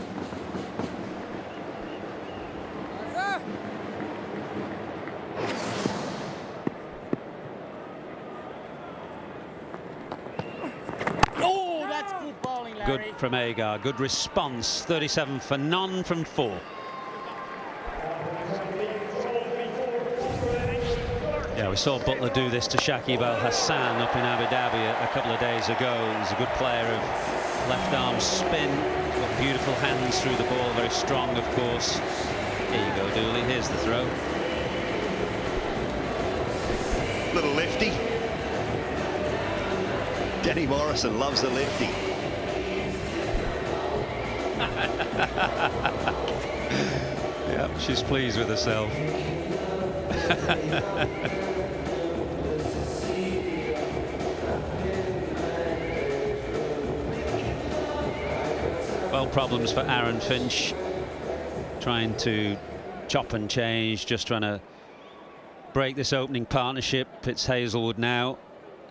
good from Agar. Good response. 37 for none from 4. Yeah, we saw Butler do this to Shakib Al Hassan up in Abu Dhabi a couple of days ago. He's a good player of left arm spin. He's got beautiful hands through the ball. Very strong, of course. Here you go, Dooley. Here's the throw. Little lefty. Danny Morrison loves a lefty. Yeah, she's pleased with herself. Well, problems for Aaron Finch. Trying to chop and change, just trying to break this opening partnership. It's Hazelwood now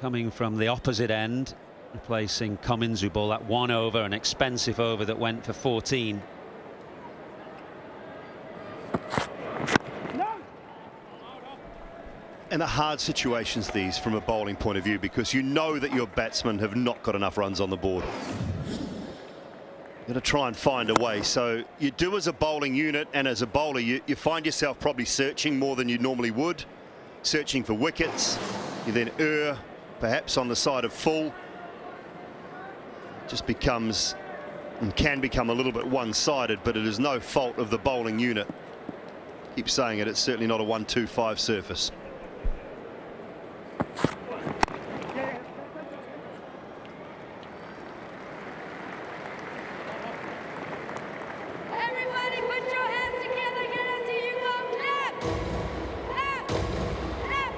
coming from the opposite end, replacing Cummins, who bowled that 1 over, an expensive over that went for 14. And the hard situations these from a bowling point of view, because you know that your batsmen have not got enough runs on the board. You're going to try and find a way. So you do as a bowling unit, and as a bowler you find yourself probably searching more than you normally would, searching for wickets. You then err perhaps on the side of full. Just becomes and can become a little bit one-sided, but it is no fault of the bowling unit. Keep saying it, it's certainly not a 1-2-5 surface. Everybody put your hands together, get us see you go clap. Clap. Clap. Clap.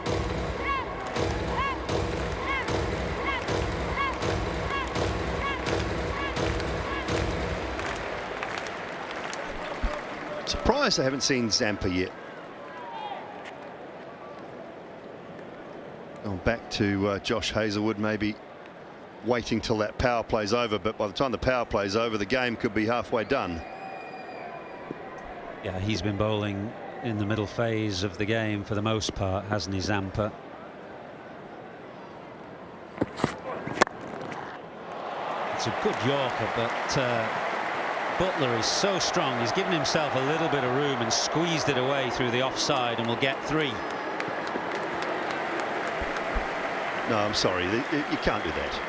Clap. Clap. Clap. Clap. Surprised I haven't seen Zampa yet. Going back to Josh Hazelwood, maybe waiting till that power play's over, but by the time the power play's over, the game could be halfway done. Yeah, he's been bowling in the middle phase of the game for the most part, hasn't he, Zampa? It's a good Yorker, but Butler is so strong. He's given himself a little bit of room and squeezed it away through the offside, and will get 3. No, I'm sorry, you can't do that.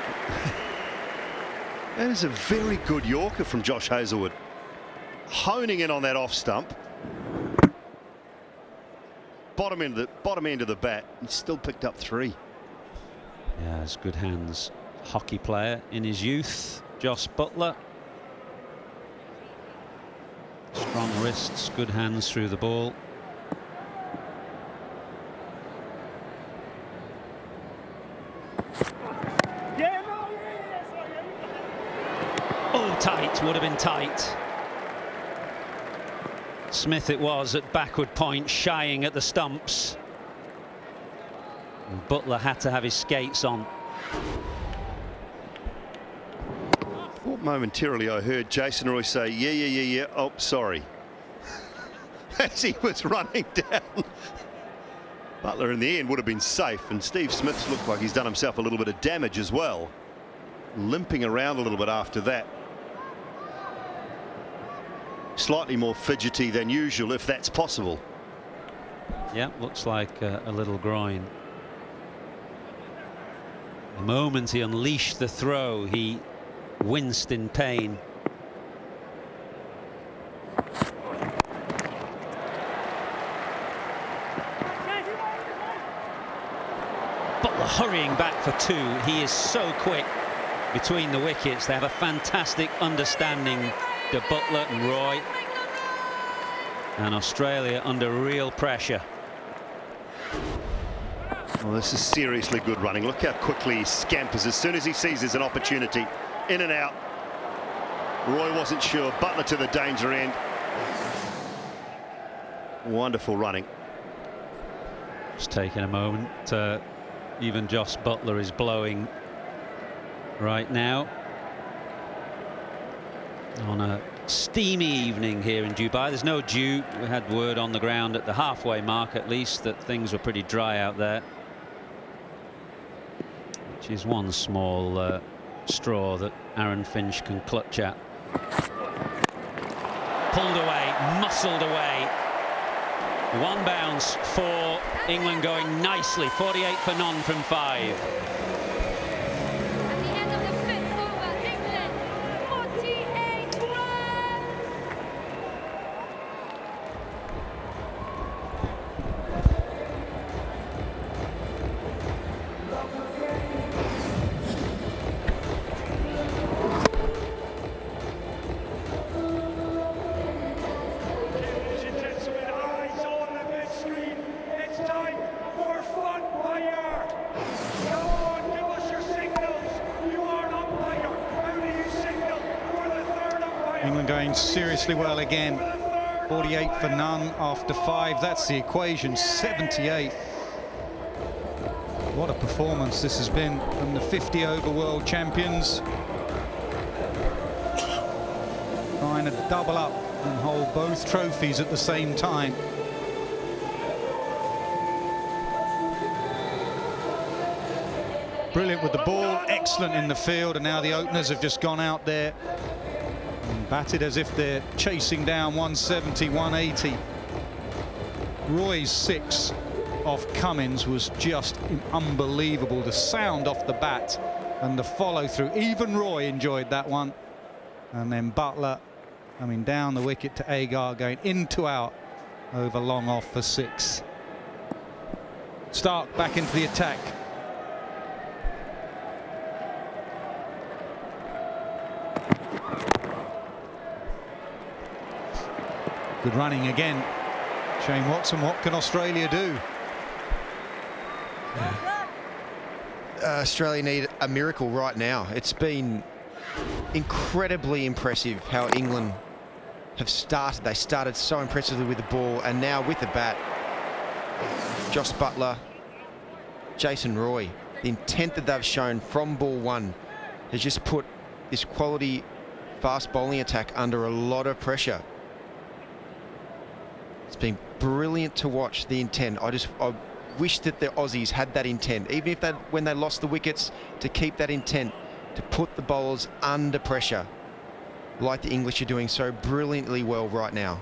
That is a very good Yorker from Josh Hazelwood. Honing in on that off stump. Bottom end of the bat, and still picked up 3. Yeah, it's good hands. Hockey player in his youth, Josh Butler. Strong wrists, good hands through the ball. Oh, tight, would have been tight. Smith it was at backward point, shying at the stumps. And Butler had to have his skates on. Thought momentarily I heard Jason Roy say, yeah. Oh, sorry. As he was running down. Butler in the end would have been safe, and Steve Smith's looked like he's done himself a little bit of damage as well. Limping around a little bit after that. Slightly more fidgety than usual, if that's possible. Yeah, looks like a little groin. The moment he unleashed the throw, he winced in pain. Butler hurrying back for 2. He is so quick between the wickets. They have a fantastic understanding, to Butler and Roy. And Australia under real pressure. Well, this is seriously good running. Look how quickly he scampers as soon as he sees there's an opportunity. In and out. Roy wasn't sure. Butler to the danger end. Wonderful running. Just taking a moment. Even Josh Butler is blowing right now. On a steamy evening here in Dubai. There's no dew. We had word on the ground at the halfway mark at least that things were pretty dry out there, which is one small straw that Aaron Finch can clutch at. Pulled away, muscled away. One bounce for England going nicely. 48 for none from 5. At the end of the fifth over, England 48 runs. Ladies and gentlemen, eyes on the big screen. It's time for fun fire. Come on, give us your signals. You are an umpire. How do you signal for the third umpire? England going seriously well again. 48 for none after 5. That's the equation. 78. What a performance this has been from the 50 over world champions. Trying to double up and hold both trophies at the same time. Brilliant with the ball, excellent in the field, and now the openers have just gone out there and batted as if they're chasing down 170, 180. Roy's 6 off Cummins was just unbelievable. The sound off the bat and the follow through. Even Roy enjoyed that one. And then Butler coming down the wicket to Agar, going into out over long off for 6. Stark back into the attack. Good running again. Shane Watson, what can Australia do? Australia need a miracle right now. It's been incredibly impressive how England have started. They started so impressively with the ball, and now with the bat, Joss Buttler, Jason Roy, the intent that they've shown from ball one has just put this quality fast bowling attack under a lot of pressure. It's been brilliant to watch the intent. I wish that the Aussies had that intent, even if when they lost the wickets, to keep that intent, to put the bowlers under pressure, like the English are doing so brilliantly well right now.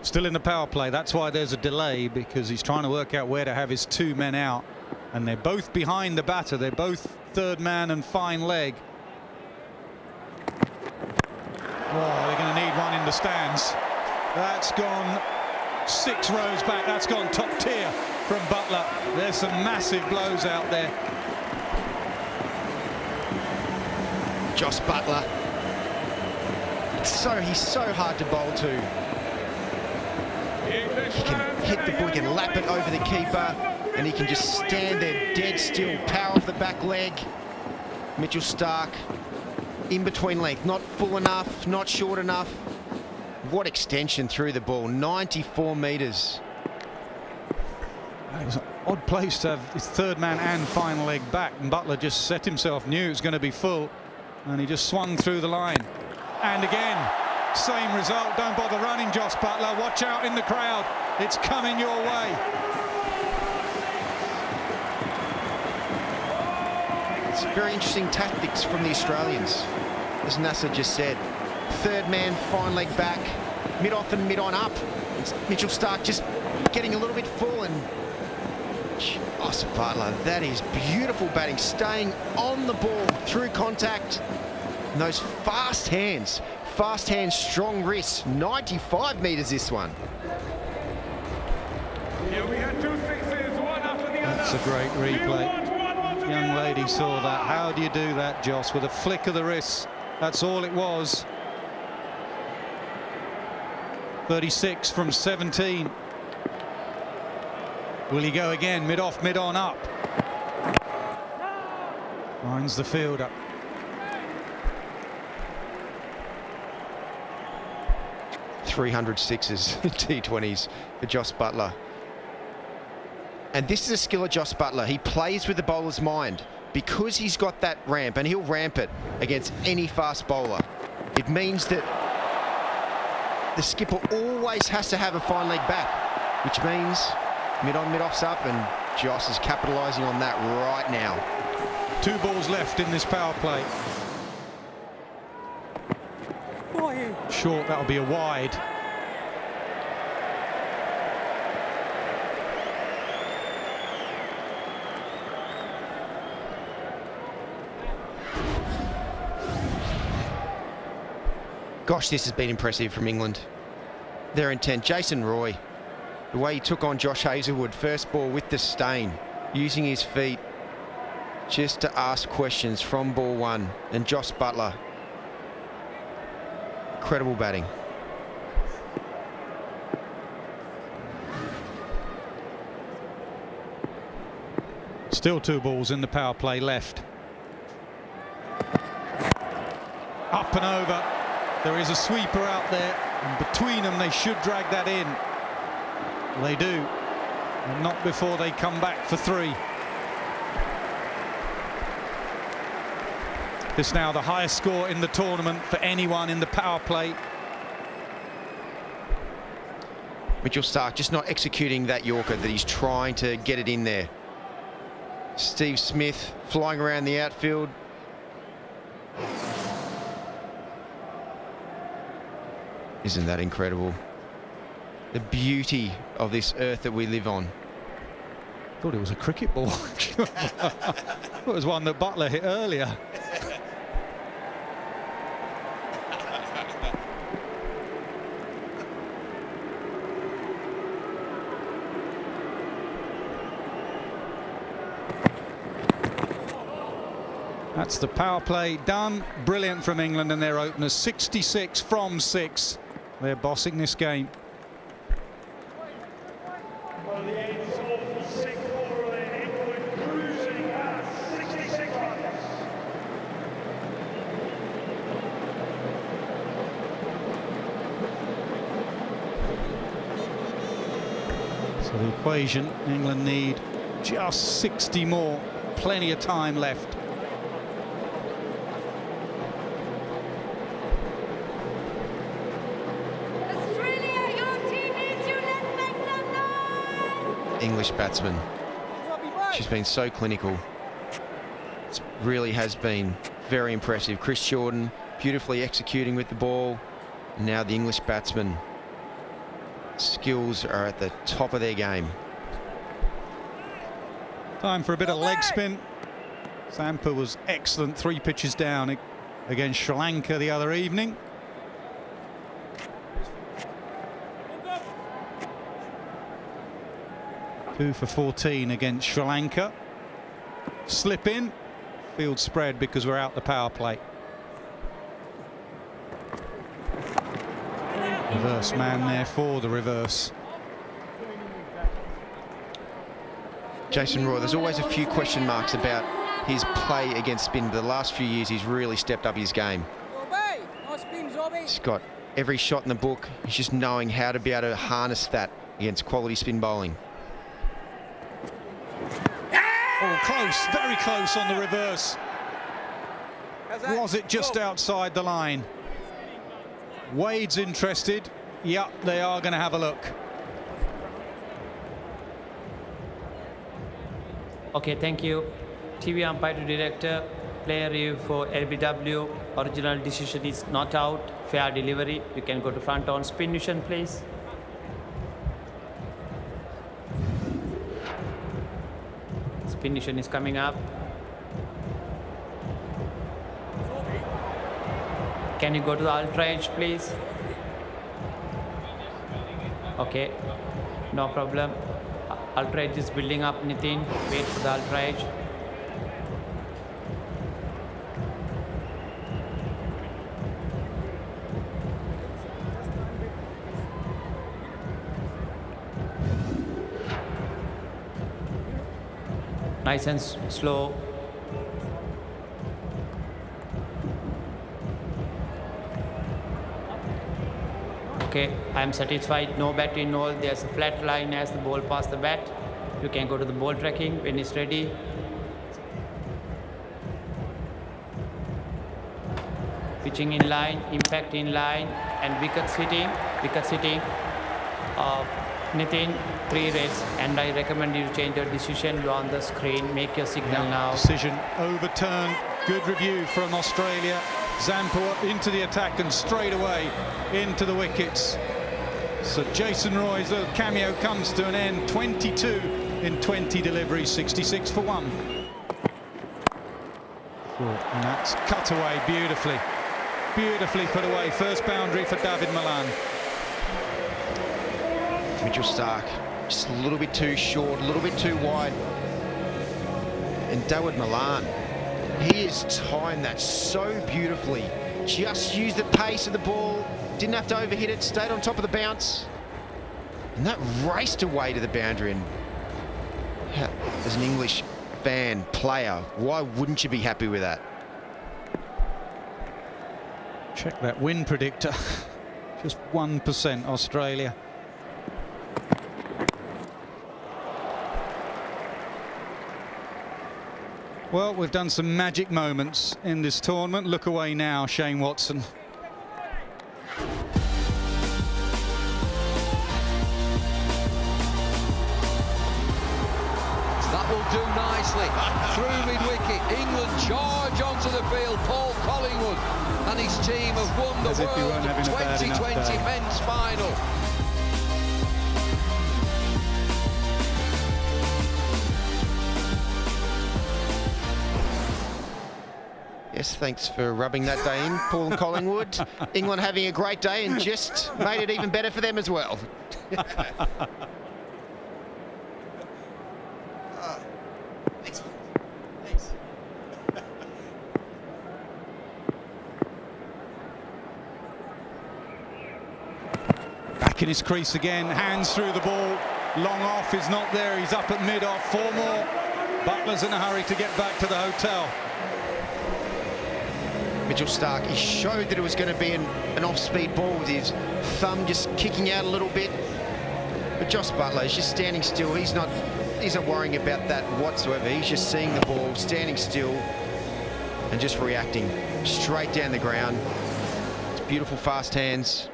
Still in the power play. That's why there's a delay, because he's trying to work out where to have his 2 men out, and they're both behind the batter. They're both third man and fine leg. Oh, they're going to need one in the stands. That's gone 6 rows back. That's gone top tier from Butler. There's some massive blows out there. Joss Buttler. He's so hard to bowl to. He can hit the ball, he can lap it over the keeper, and he can just stand there dead still. Power off the back leg. Mitchell Stark in between length, not full enough, not short enough. What extension through the ball, 94 metres. It was an odd place to have his third man and fine leg back, and Butler just set himself, knew it was going to be full, and he just swung through the line. And again, same result. Don't bother running, Joss Buttler. Watch out in the crowd. It's coming your way. It's very interesting tactics from the Australians, as Nasser just said. Third man, fine leg back, mid off and mid on up. It's Mitchell Stark just getting a little bit full, and Joss Buttler, that is beautiful batting, staying on the ball through contact. And those fast hands, strong wrists. 95 metres this one. Yeah, we had 2 sixes, one after the other. That's a great replay. Young lady saw that. How do you do that, Joss? With a flick of the wrist. That's all it was. 36 from 17. Will he go again? Mid off, mid on up. Finds the fielder. .300 sixes, T20s for Joss Buttler. And this is a skill of Joss Buttler. He plays with the bowler's mind because he's got that ramp, and he'll ramp it against any fast bowler. It means that the skipper always has to have a fine leg back, which means mid on, mid off's up, and Joss is capitalising on that right now. 2 balls left in this power play. Short, that'll be a wide. Gosh, this has been impressive from England. Their intent. Jason Roy, the way he took on Josh Hazlewood, first ball with disdain, using his feet just to ask questions from ball 1. And Josh Butler, incredible batting. Still 2 balls in the power play left. Up and over. There is a sweeper out there, and between them they should drag that in. They do, and not before they come back for 3. This now the highest score in the tournament for anyone in the power play. Mitchell Starc just not executing that Yorker that he's trying to get it in there. Steve Smith flying around the outfield. Isn't that incredible? The beauty of this earth that we live on. Thought it was a cricket ball. It was one that Butler hit earlier. That's the power play done. Brilliant from England and their openers. 66 from 6. They're bossing this game. Well, the ends of the 6th over, England cruising at 66 runs. So the equation, England need just 60 more. Plenty of time left. English batsman. She's been so clinical. It really has been very impressive. Chris Jordan beautifully executing with the ball. And now the English batsmen. Skills are at the top of their game. Time for a bit of leg spin. Sampa was excellent 3 pitches down against Sri Lanka the other evening. Two for 14 against Sri Lanka. Slip in, field spread because we're out the power play. Reverse man there for the reverse. Jason Roy, there's always a few question marks about his play against spin, but the last few years he's really stepped up his game. He's got every shot in the book. He's just knowing how to be able to harness that against quality spin bowling. Oh, close, very close on the reverse. Was it just outside the line? Wade's interested. Yep, they are going to have a look. Okay, thank you. TV umpire to director, player review for LBW. Original decision is not out. Fair delivery. You can go to front on spin mission, please. Spin mission is coming up. Can you go to the ultra edge, please? Okay, no problem. Ultra edge is building up, Nitin. Wait for the ultra edge. Nice and slow. Okay, I am satisfied. No bat involved. There's a flat line as the ball past the bat. You can go to the ball tracking when it's ready. Pitching in line, impact in line, and wickets hitting. Wickets hitting. Nitin, 3 reds, and I recommend you change your decision. You on the screen, make your signal now. Decision overturned. Good review from Australia. Zampa into the attack and straight away into the wickets. So Jason Roy's little cameo comes to an end. 22 in 20 deliveries, 66 for 1. And that's cut away beautifully. Beautifully put away. First boundary for David Malan. Mitchell Starc just a little bit too short, a little bit too wide. And David Malan, he has timed that so beautifully. Just used the pace of the ball, didn't have to overhit it, stayed on top of the bounce. And that raced away to the boundary. And as an English fan, player, why wouldn't you be happy with that? Check that win predictor. Just 1% Australia. Well, we've done some magic moments in this tournament. Look away now, Shane Watson. That will do nicely. Through mid-wicket, England charge onto the field. Paul Collingwood and his team have won the World 2020 men's final. Yes, thanks for rubbing that day in, Paul and Collingwood. England having a great day and just made it even better for them as well. Back in his crease again, hands through the ball. Long off is not there, he's up at mid-off. 4 more. Butler's in a hurry to get back to the hotel. Mitchell Starc, he showed that it was going to be an off-speed ball with his thumb just kicking out a little bit. But Josh Butler is just standing still. He's not worrying about that whatsoever. He's just seeing the ball, standing still, and just reacting straight down the ground. It's beautiful, fast hands.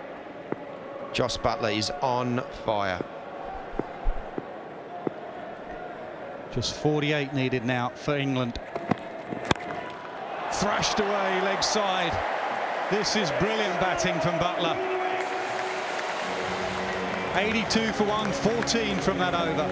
Josh Butler is on fire. Just 48 needed now for England. Thrashed away, leg side. This is brilliant batting from Butler. 82 for 1, 14 from that over.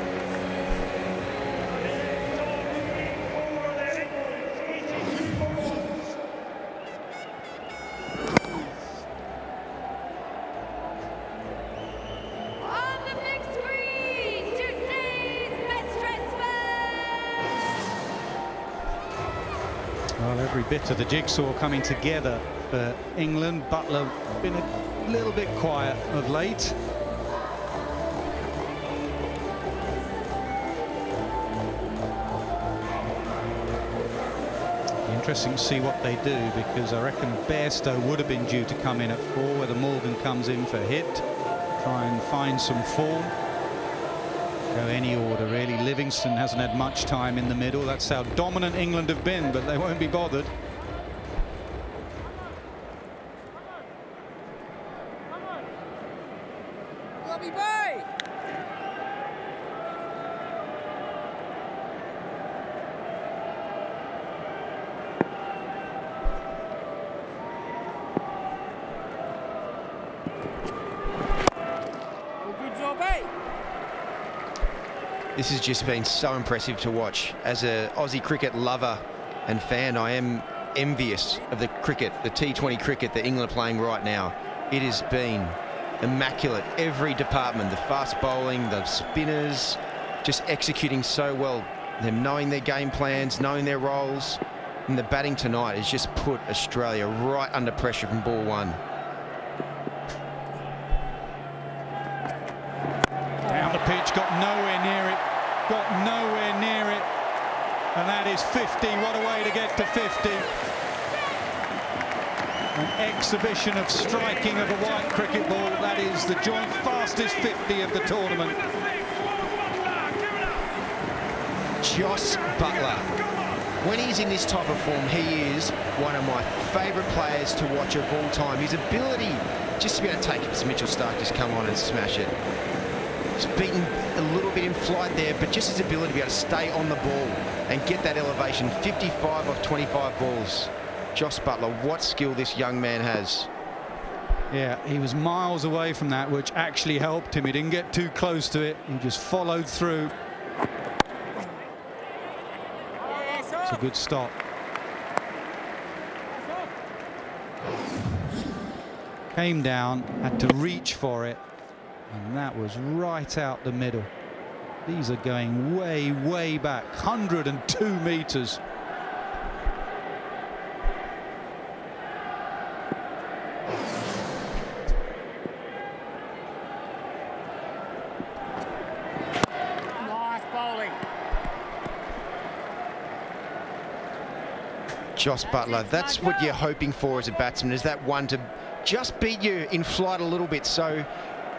On the big screen, today's best dressman. Well, every bit of the jigsaw coming together for England. Butler been a little bit quiet of late. Interesting to see what they do, because I reckon Bairstow would have been due to come in at 4, whether Morgan comes in for hit, try and find some form. Go any order really. Livingston hasn't had much time in the middle. That's how dominant England have been, but they won't be bothered. This has just been so impressive to watch. As an Aussie cricket lover and fan, I am envious of the cricket, the T20 cricket that England are playing right now. It has been immaculate. Every department, the fast bowling, the spinners, just executing so well. Them knowing their game plans, knowing their roles. And the batting tonight has just put Australia right under pressure from ball 1. Down the pitch, got nowhere near it. Got nowhere near it. And that is 50. What a way to get to 50. An exhibition of striking of a white cricket ball. That is the joint fastest 50 of the tournament. Josh Butler. When he's in this type of form, he is one of my favourite players to watch of all time. His ability just to be able to take it to Mitchell Starc, just come on and smash it. Gets beaten a little bit in flight there, but just his ability to be able to stay on the ball and get that elevation. 55 off 25 balls. Josh Butler, what skill this young man has. Yeah, he was miles away from that, which actually helped him. He didn't get too close to it. He just followed through. It's a good stop. Came down, had to reach for it, and that was right out the middle. These are going way, way back, 102 meters. Josh Butler, that's what you're hoping for as a batsman, is that one to just beat you in flight a little bit, so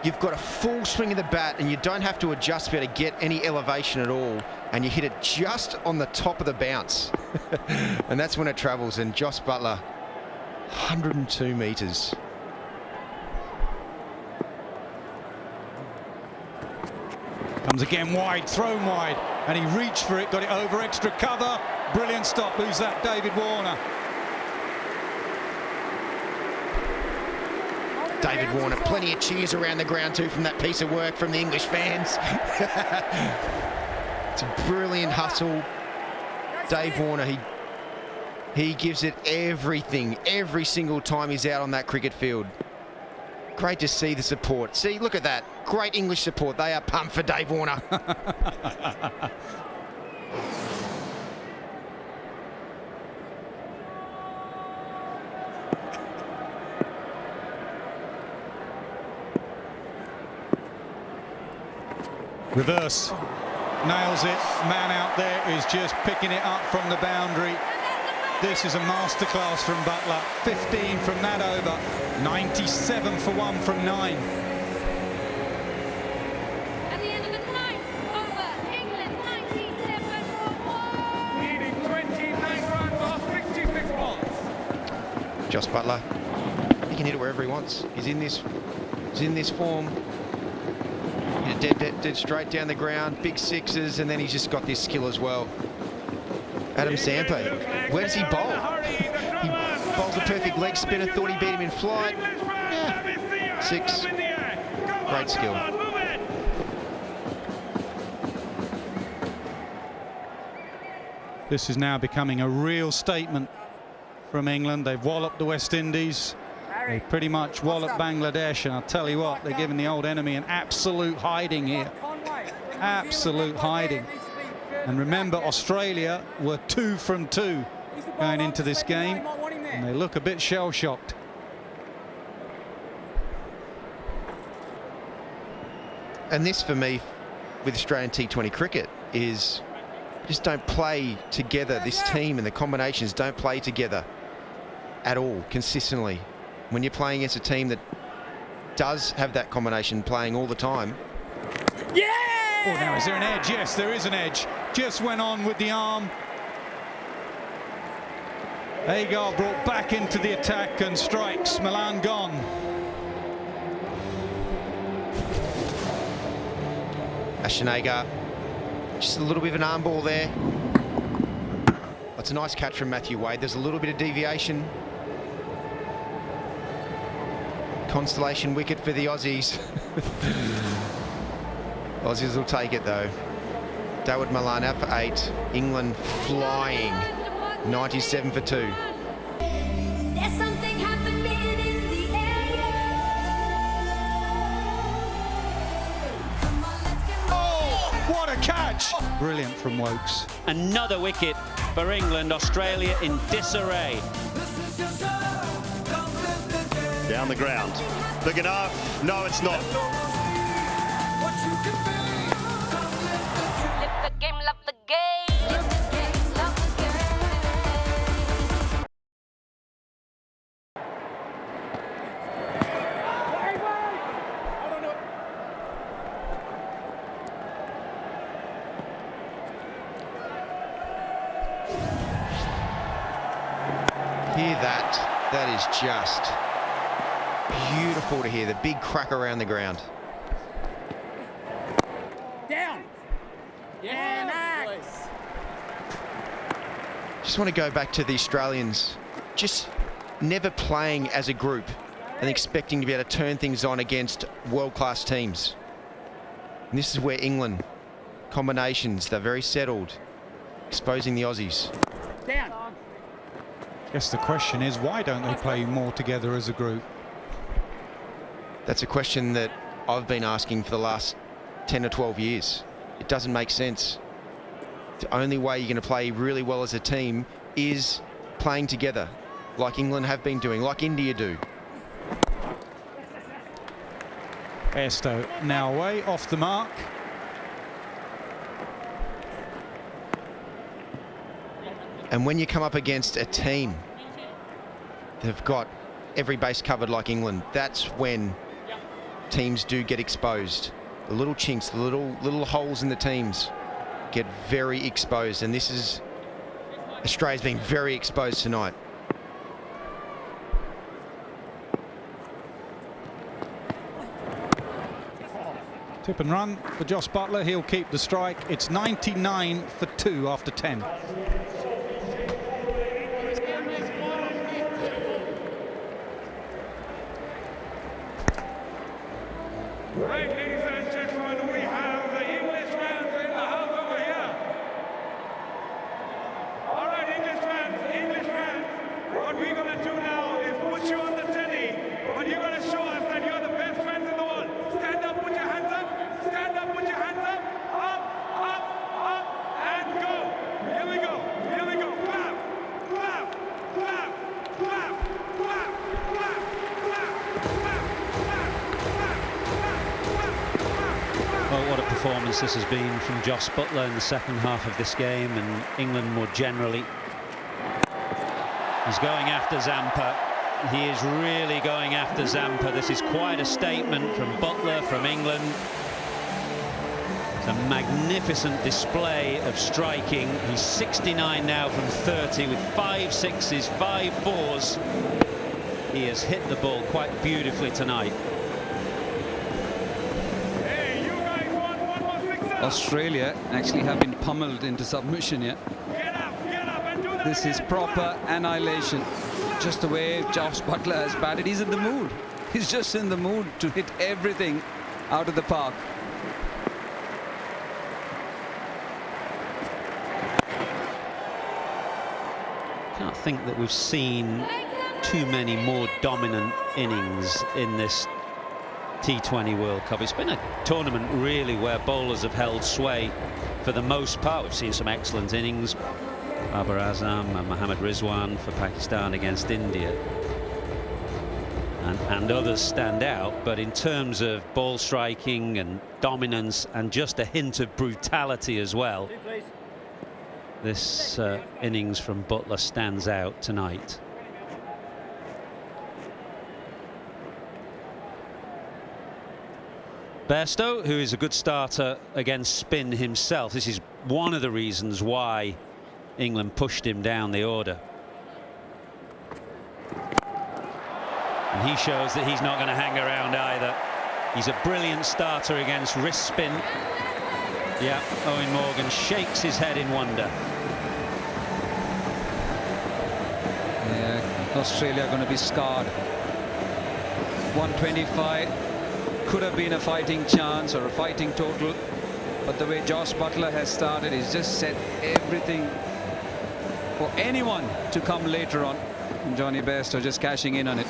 you've got a full swing of the bat and you don't have to adjust to get any elevation at all, and you hit it just on the top of the bounce. And that's when it travels. And Josh Butler, 102 meters. Comes again wide, thrown wide, and he reached for it, got it over extra cover. Brilliant stop. Who's that? David Warner. David Warner, plenty of cheers around the ground too from that piece of work from the English fans. It's a brilliant hustle. Dave Warner, he gives it everything every single time he's out on that cricket field. Great to see the support. See, look at that. Great English support. They are pumped for Dave Warner. Reverse. Nails it. Man out there is just picking it up from the boundary. This is a masterclass from Butler. 15 from that over. 97 for 1 from 9. At the end of the ninth over, England 97 for 1. Needing 29 runs off 66 balls. Josh Butler, he can hit it wherever he wants. He's in this form. Dead straight down the ground, big sixes, and then he's just got this skill as well. Adam Sampe, where does he bowl? He bowls a perfect leg spinner, thought he beat him in flight. Yeah. 6. Great skill. This is now becoming a real statement from England. They've walloped the West Indies. They pretty much walloped Bangladesh, and I'll tell you what, they're giving the old enemy an absolute hiding here. Absolute hiding. And remember, Australia were 2 from 2 going into this game, and they look a bit shell-shocked. And this, for me, with Australian T20 cricket, is just don't play together. This team and the combinations don't play together at all, consistently. When you're playing against a team that does have that combination playing all the time. Yeah! Oh, now is there an edge? Yes, there is an edge. Just went on with the arm. Agar brought back into the attack and strikes. Milan gone. Ashton Agar, just a little bit of an arm ball there. That's a nice catch from Matthew Wade. There's a little bit of deviation. Constellation wicket for the Aussies. Aussies will take it though. Dawood Malan out for 8. England flying. 97 for 2. There's something happening in the air. Come on, let's get Oh, what a catch! Brilliant from Wokes. Another wicket for England. Australia in disarray. Down the ground. Big enough? No, it's not. Live the game, love the game. Live the game, love the game. Hear that? That is just beautiful to hear. The big crack around the ground. Just want to go back to the Australians just never playing as a group and expecting to be able to turn things on against world-class teams. And this is where England, combinations, they're very settled, exposing the Aussies. I guess the question is, why don't they play more together as a group? That's a question that I've been asking for the last 10 or 12 years. It doesn't make sense. The only way you're going to play really well as a team is playing together, like England have been doing, like India do. Bairstow now away, off the mark. And when you come up against a team that have got every base covered like England, that's when teams do get exposed. The little chinks, the little holes in the teams get very exposed, and this is Australia's been very exposed tonight. Tip and run for Josh Butler. He'll keep the strike. It's 99 for 2 after 10. Right, ladies and gentlemen, we have the English fans in the house over here. All right, English fans, what we're going to do now is put you on the telly, but you're going to show us that you're the best fans in the world. Stand up, put your hands up. Stand up, put your hands up. Up, up, up, and go. Here we go. Here we go. Clap, clap, clap, clap, clap, clap, clap, clap, clap, clap, clap. Well, what a performance this has been from Josh Butler in the second half of this game, and England more generally. He's going after Zampa. He is really going after Zampa. This is quite a statement from Butler, from England. It's a magnificent display of striking. He's 69 now from 30 with 5 sixes, 5 fours. He has hit the ball quite beautifully tonight. Australia actually have been pummeled into submission yet. This is proper annihilation. Just the way Josh Butler has batted. He's in the mood. He's just in the mood to hit everything out of the park. I can't think that we've seen too many more dominant innings in this T20 World Cup. It's been a tournament really where bowlers have held sway for the most part. We've seen some excellent innings. Babar Azam and Mohammad Rizwan for Pakistan against India. And others stand out, but in terms of ball striking and dominance and just a hint of brutality as well, this innings from Butler stands out tonight. Bairstow, who is a good starter against spin himself. This is one of the reasons why England pushed him down the order. And he shows that he's not going to hang around either. He's a brilliant starter against wrist spin. Yeah, Owen Morgan shakes his head in wonder. Yeah, Australia are going to be scarred. 125 could have been a fighting chance or a fighting total, but the way Josh Butler has started, he's just set everything for anyone to come later on. And Johnny Bairstow just cashing in on it.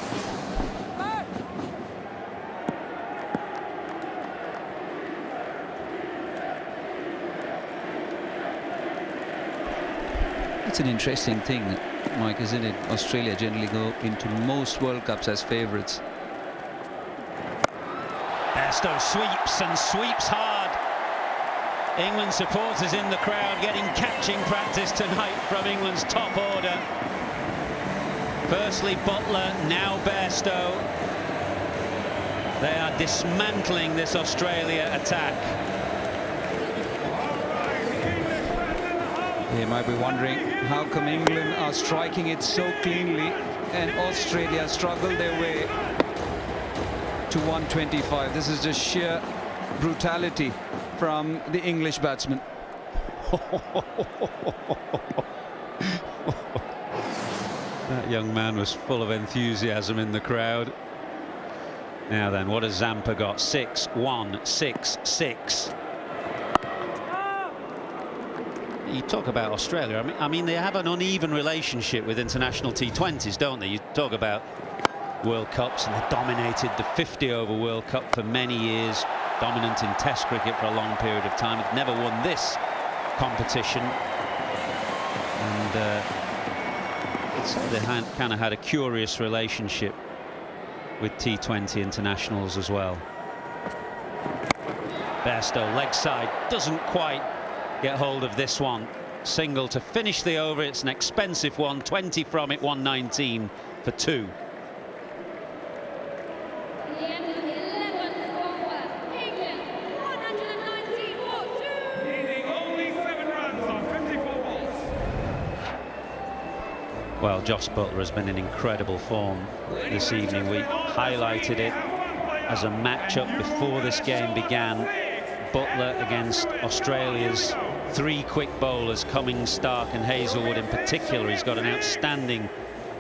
It's an interesting thing, Mike, isn't it? Australia generally go into most World Cups as favourites. Bairstow sweeps and sweeps hard. England supporters in the crowd getting catching practice tonight from England's top order. Firstly Butler, now Bairstow. They are dismantling this Australia attack. They might be wondering how come England are striking it so cleanly and Australia struggle their way to 125. This is just sheer brutality from the English batsmen. That young man was full of enthusiasm in the crowd. Now then, what has Zampa got? 6-1, 6-6. You talk about Australia. I mean, they have an uneven relationship with international T20s, don't they? You talk about World Cups, and they dominated the 50-over World Cup for many years, dominant in Test cricket for a long period of time. They've never won this competition, and they kind of had a curious relationship with T20 internationals as well. Bairstow, leg side, doesn't quite get hold of this one. Single to finish the over. It's an expensive one. 20 from it, 119 for 2. The end of the 11th over. England 119 for 2. Needing only 7 runs on 54 balls. Well, Josh Buttler has been in incredible form this evening. We highlighted it as a matchup before this game began. Buttler against Australia's 3 quick bowlers, Cummings, Stark and Hazelwood in particular. He's got an outstanding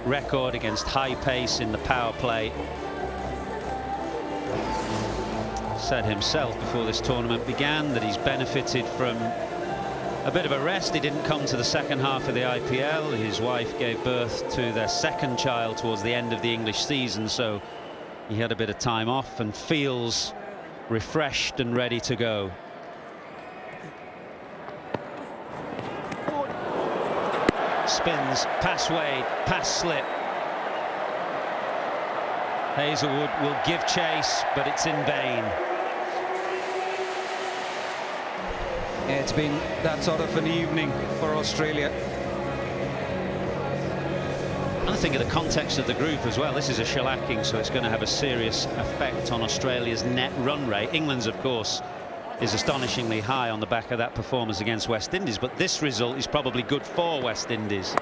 record against high pace in the power play. Said himself before this tournament began that he's benefited from a bit of a rest. He didn't come to the second half of the IPL. His wife gave birth to their 2nd child towards the end of the English season, so he had a bit of time off and feels refreshed and ready to go. Spins, pass Wade, pass slip. Hazelwood will give chase, but it's in vain. Yeah, it's been that sort of an evening for Australia. I think of the context of the group as well. This is a shellacking, so it's going to have a serious effect on Australia's net run rate. England's, of course, is astonishingly high on the back of that performance against West Indies, but this result is probably good for West Indies.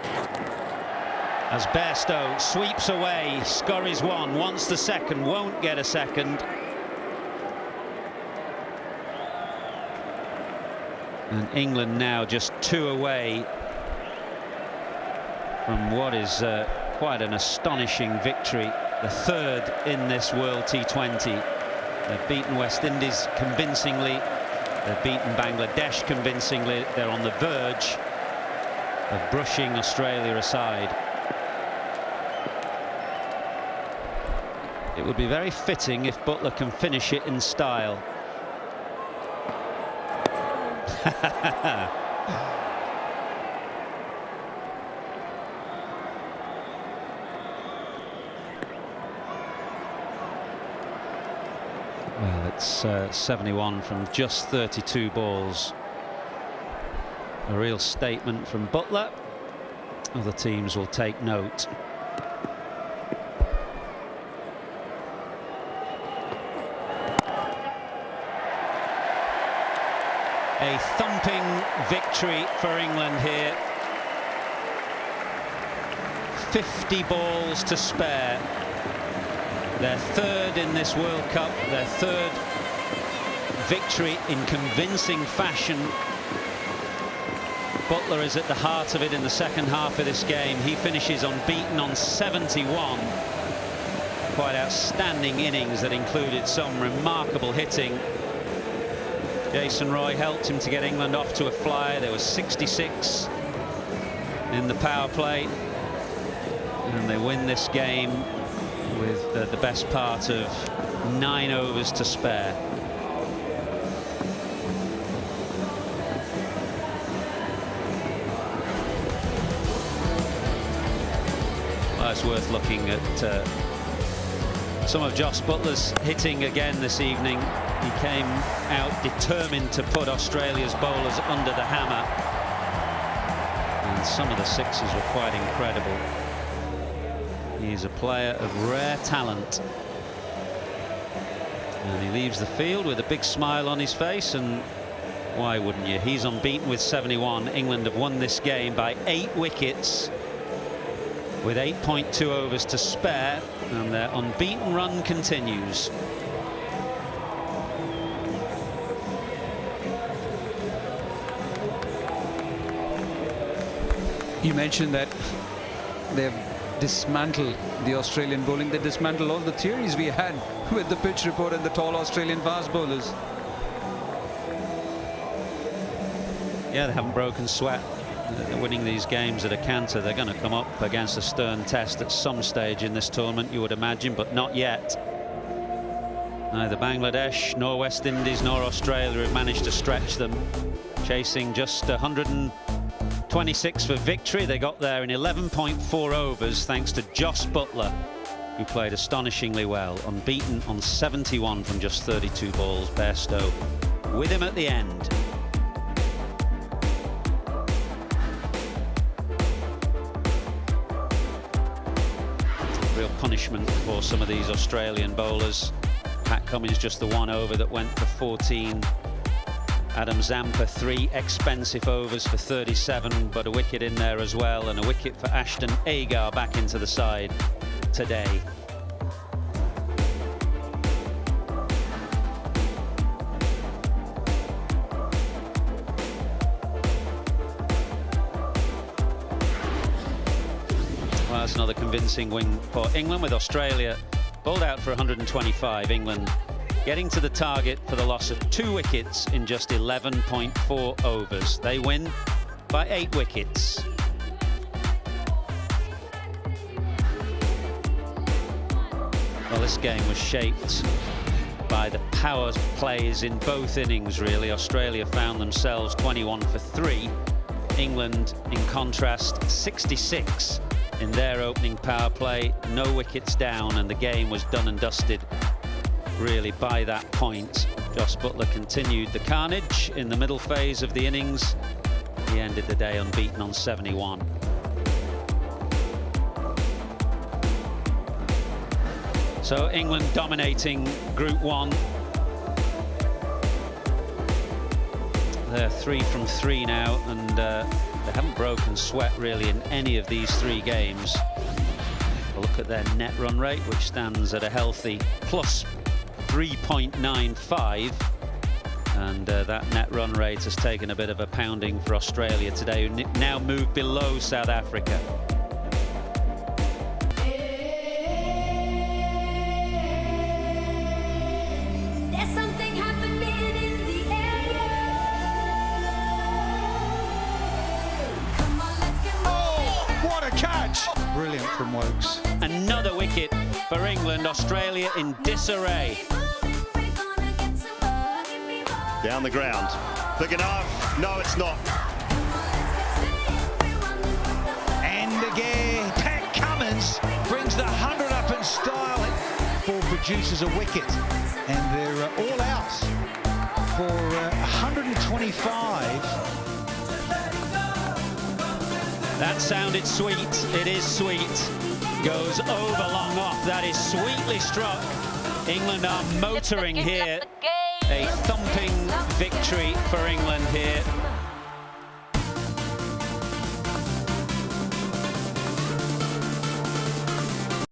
As Bairstow sweeps away, scurries one, wants the second, won't get a second. And England now just 2 away from what is quite an astonishing victory, the 3rd in this World T20. They've beaten West Indies convincingly. They've beaten Bangladesh convincingly. They're on the verge of brushing Australia aside. It would be very fitting if Buttler can finish it in style. Well, it's 71 from just 32 balls. A real statement from Buttler. Other teams will take note. A thumping victory for England here. 50 balls to spare. Their 3rd in this World Cup, their 3rd victory in convincing fashion. Buttler is at the heart of it in the second half of this game. He finishes unbeaten on 71. Quite outstanding innings that included some remarkable hitting. Jason Roy helped him to get England off to a flyer. There was 66 in the power play, and they win this game with the best part of 9 overs to spare. Well, it's worth looking at some of Josh Buttler's hitting again this evening. He came out determined to put Australia's bowlers under the hammer, and some of the sixes were quite incredible. He's a player of rare talent, and he leaves the field with a big smile on his face, and why wouldn't you? He's unbeaten with 71. England have won this game by 8 wickets with 8.2 overs to spare, and their unbeaten run continues. You mentioned that they've dismantled the Australian bowling. They dismantled all the theories we had with the pitch report and the tall Australian fast bowlers. Yeah, they haven't broken sweat. They're winning these games at a canter. They're going to come up against a stern test at some stage in this tournament, you would imagine, but not yet. Neither Bangladesh, nor West Indies, nor Australia have managed to stretch them. Chasing just 126 for victory. They got there in 11.4 overs thanks to Jos Buttler, who played astonishingly well, unbeaten on 71 from just 32 balls. Bairstow with him at the end. Real punishment for some of these Australian bowlers. Pat Cummins just the one over that went for 14. Adam Zampa 3 expensive overs for 37, but a wicket in there as well, and a wicket for Ashton Agar back into the side today. Well, that's another convincing win for England, with Australia bowled out for 125. England getting to the target for the loss of 2 wickets in just 11.4 overs. They win by 8 wickets. Well, this game was shaped by the power plays in both innings, really. Australia found themselves 21 for 3. England, in contrast, 66 in their opening power play. No wickets down, and the game was done and dusted really by that point. Jos Buttler continued the carnage in the middle phase of the innings. He ended the day unbeaten on 71. So England dominating Group 1. They're 3 from 3 now, and they haven't broken sweat really in any of these 3 games. A look at their net run rate, which stands at a healthy plus 3.95, and that net run rate has taken a bit of a pounding for Australia today, who now move below South Africa. There's something happening in the air. Come on, let's get moving. What a catch! Brilliant from Wokes. Another wicket for England. Australia in disarray. Down the ground. Big enough? No, it's not. And again, Pat Cummins brings the 100 up in style. Ball produces a wicket, and they're all out for 125. That sounded sweet. It is sweet. Goes over long off. That is sweetly struck. England are motoring here. A thumping victory for England here.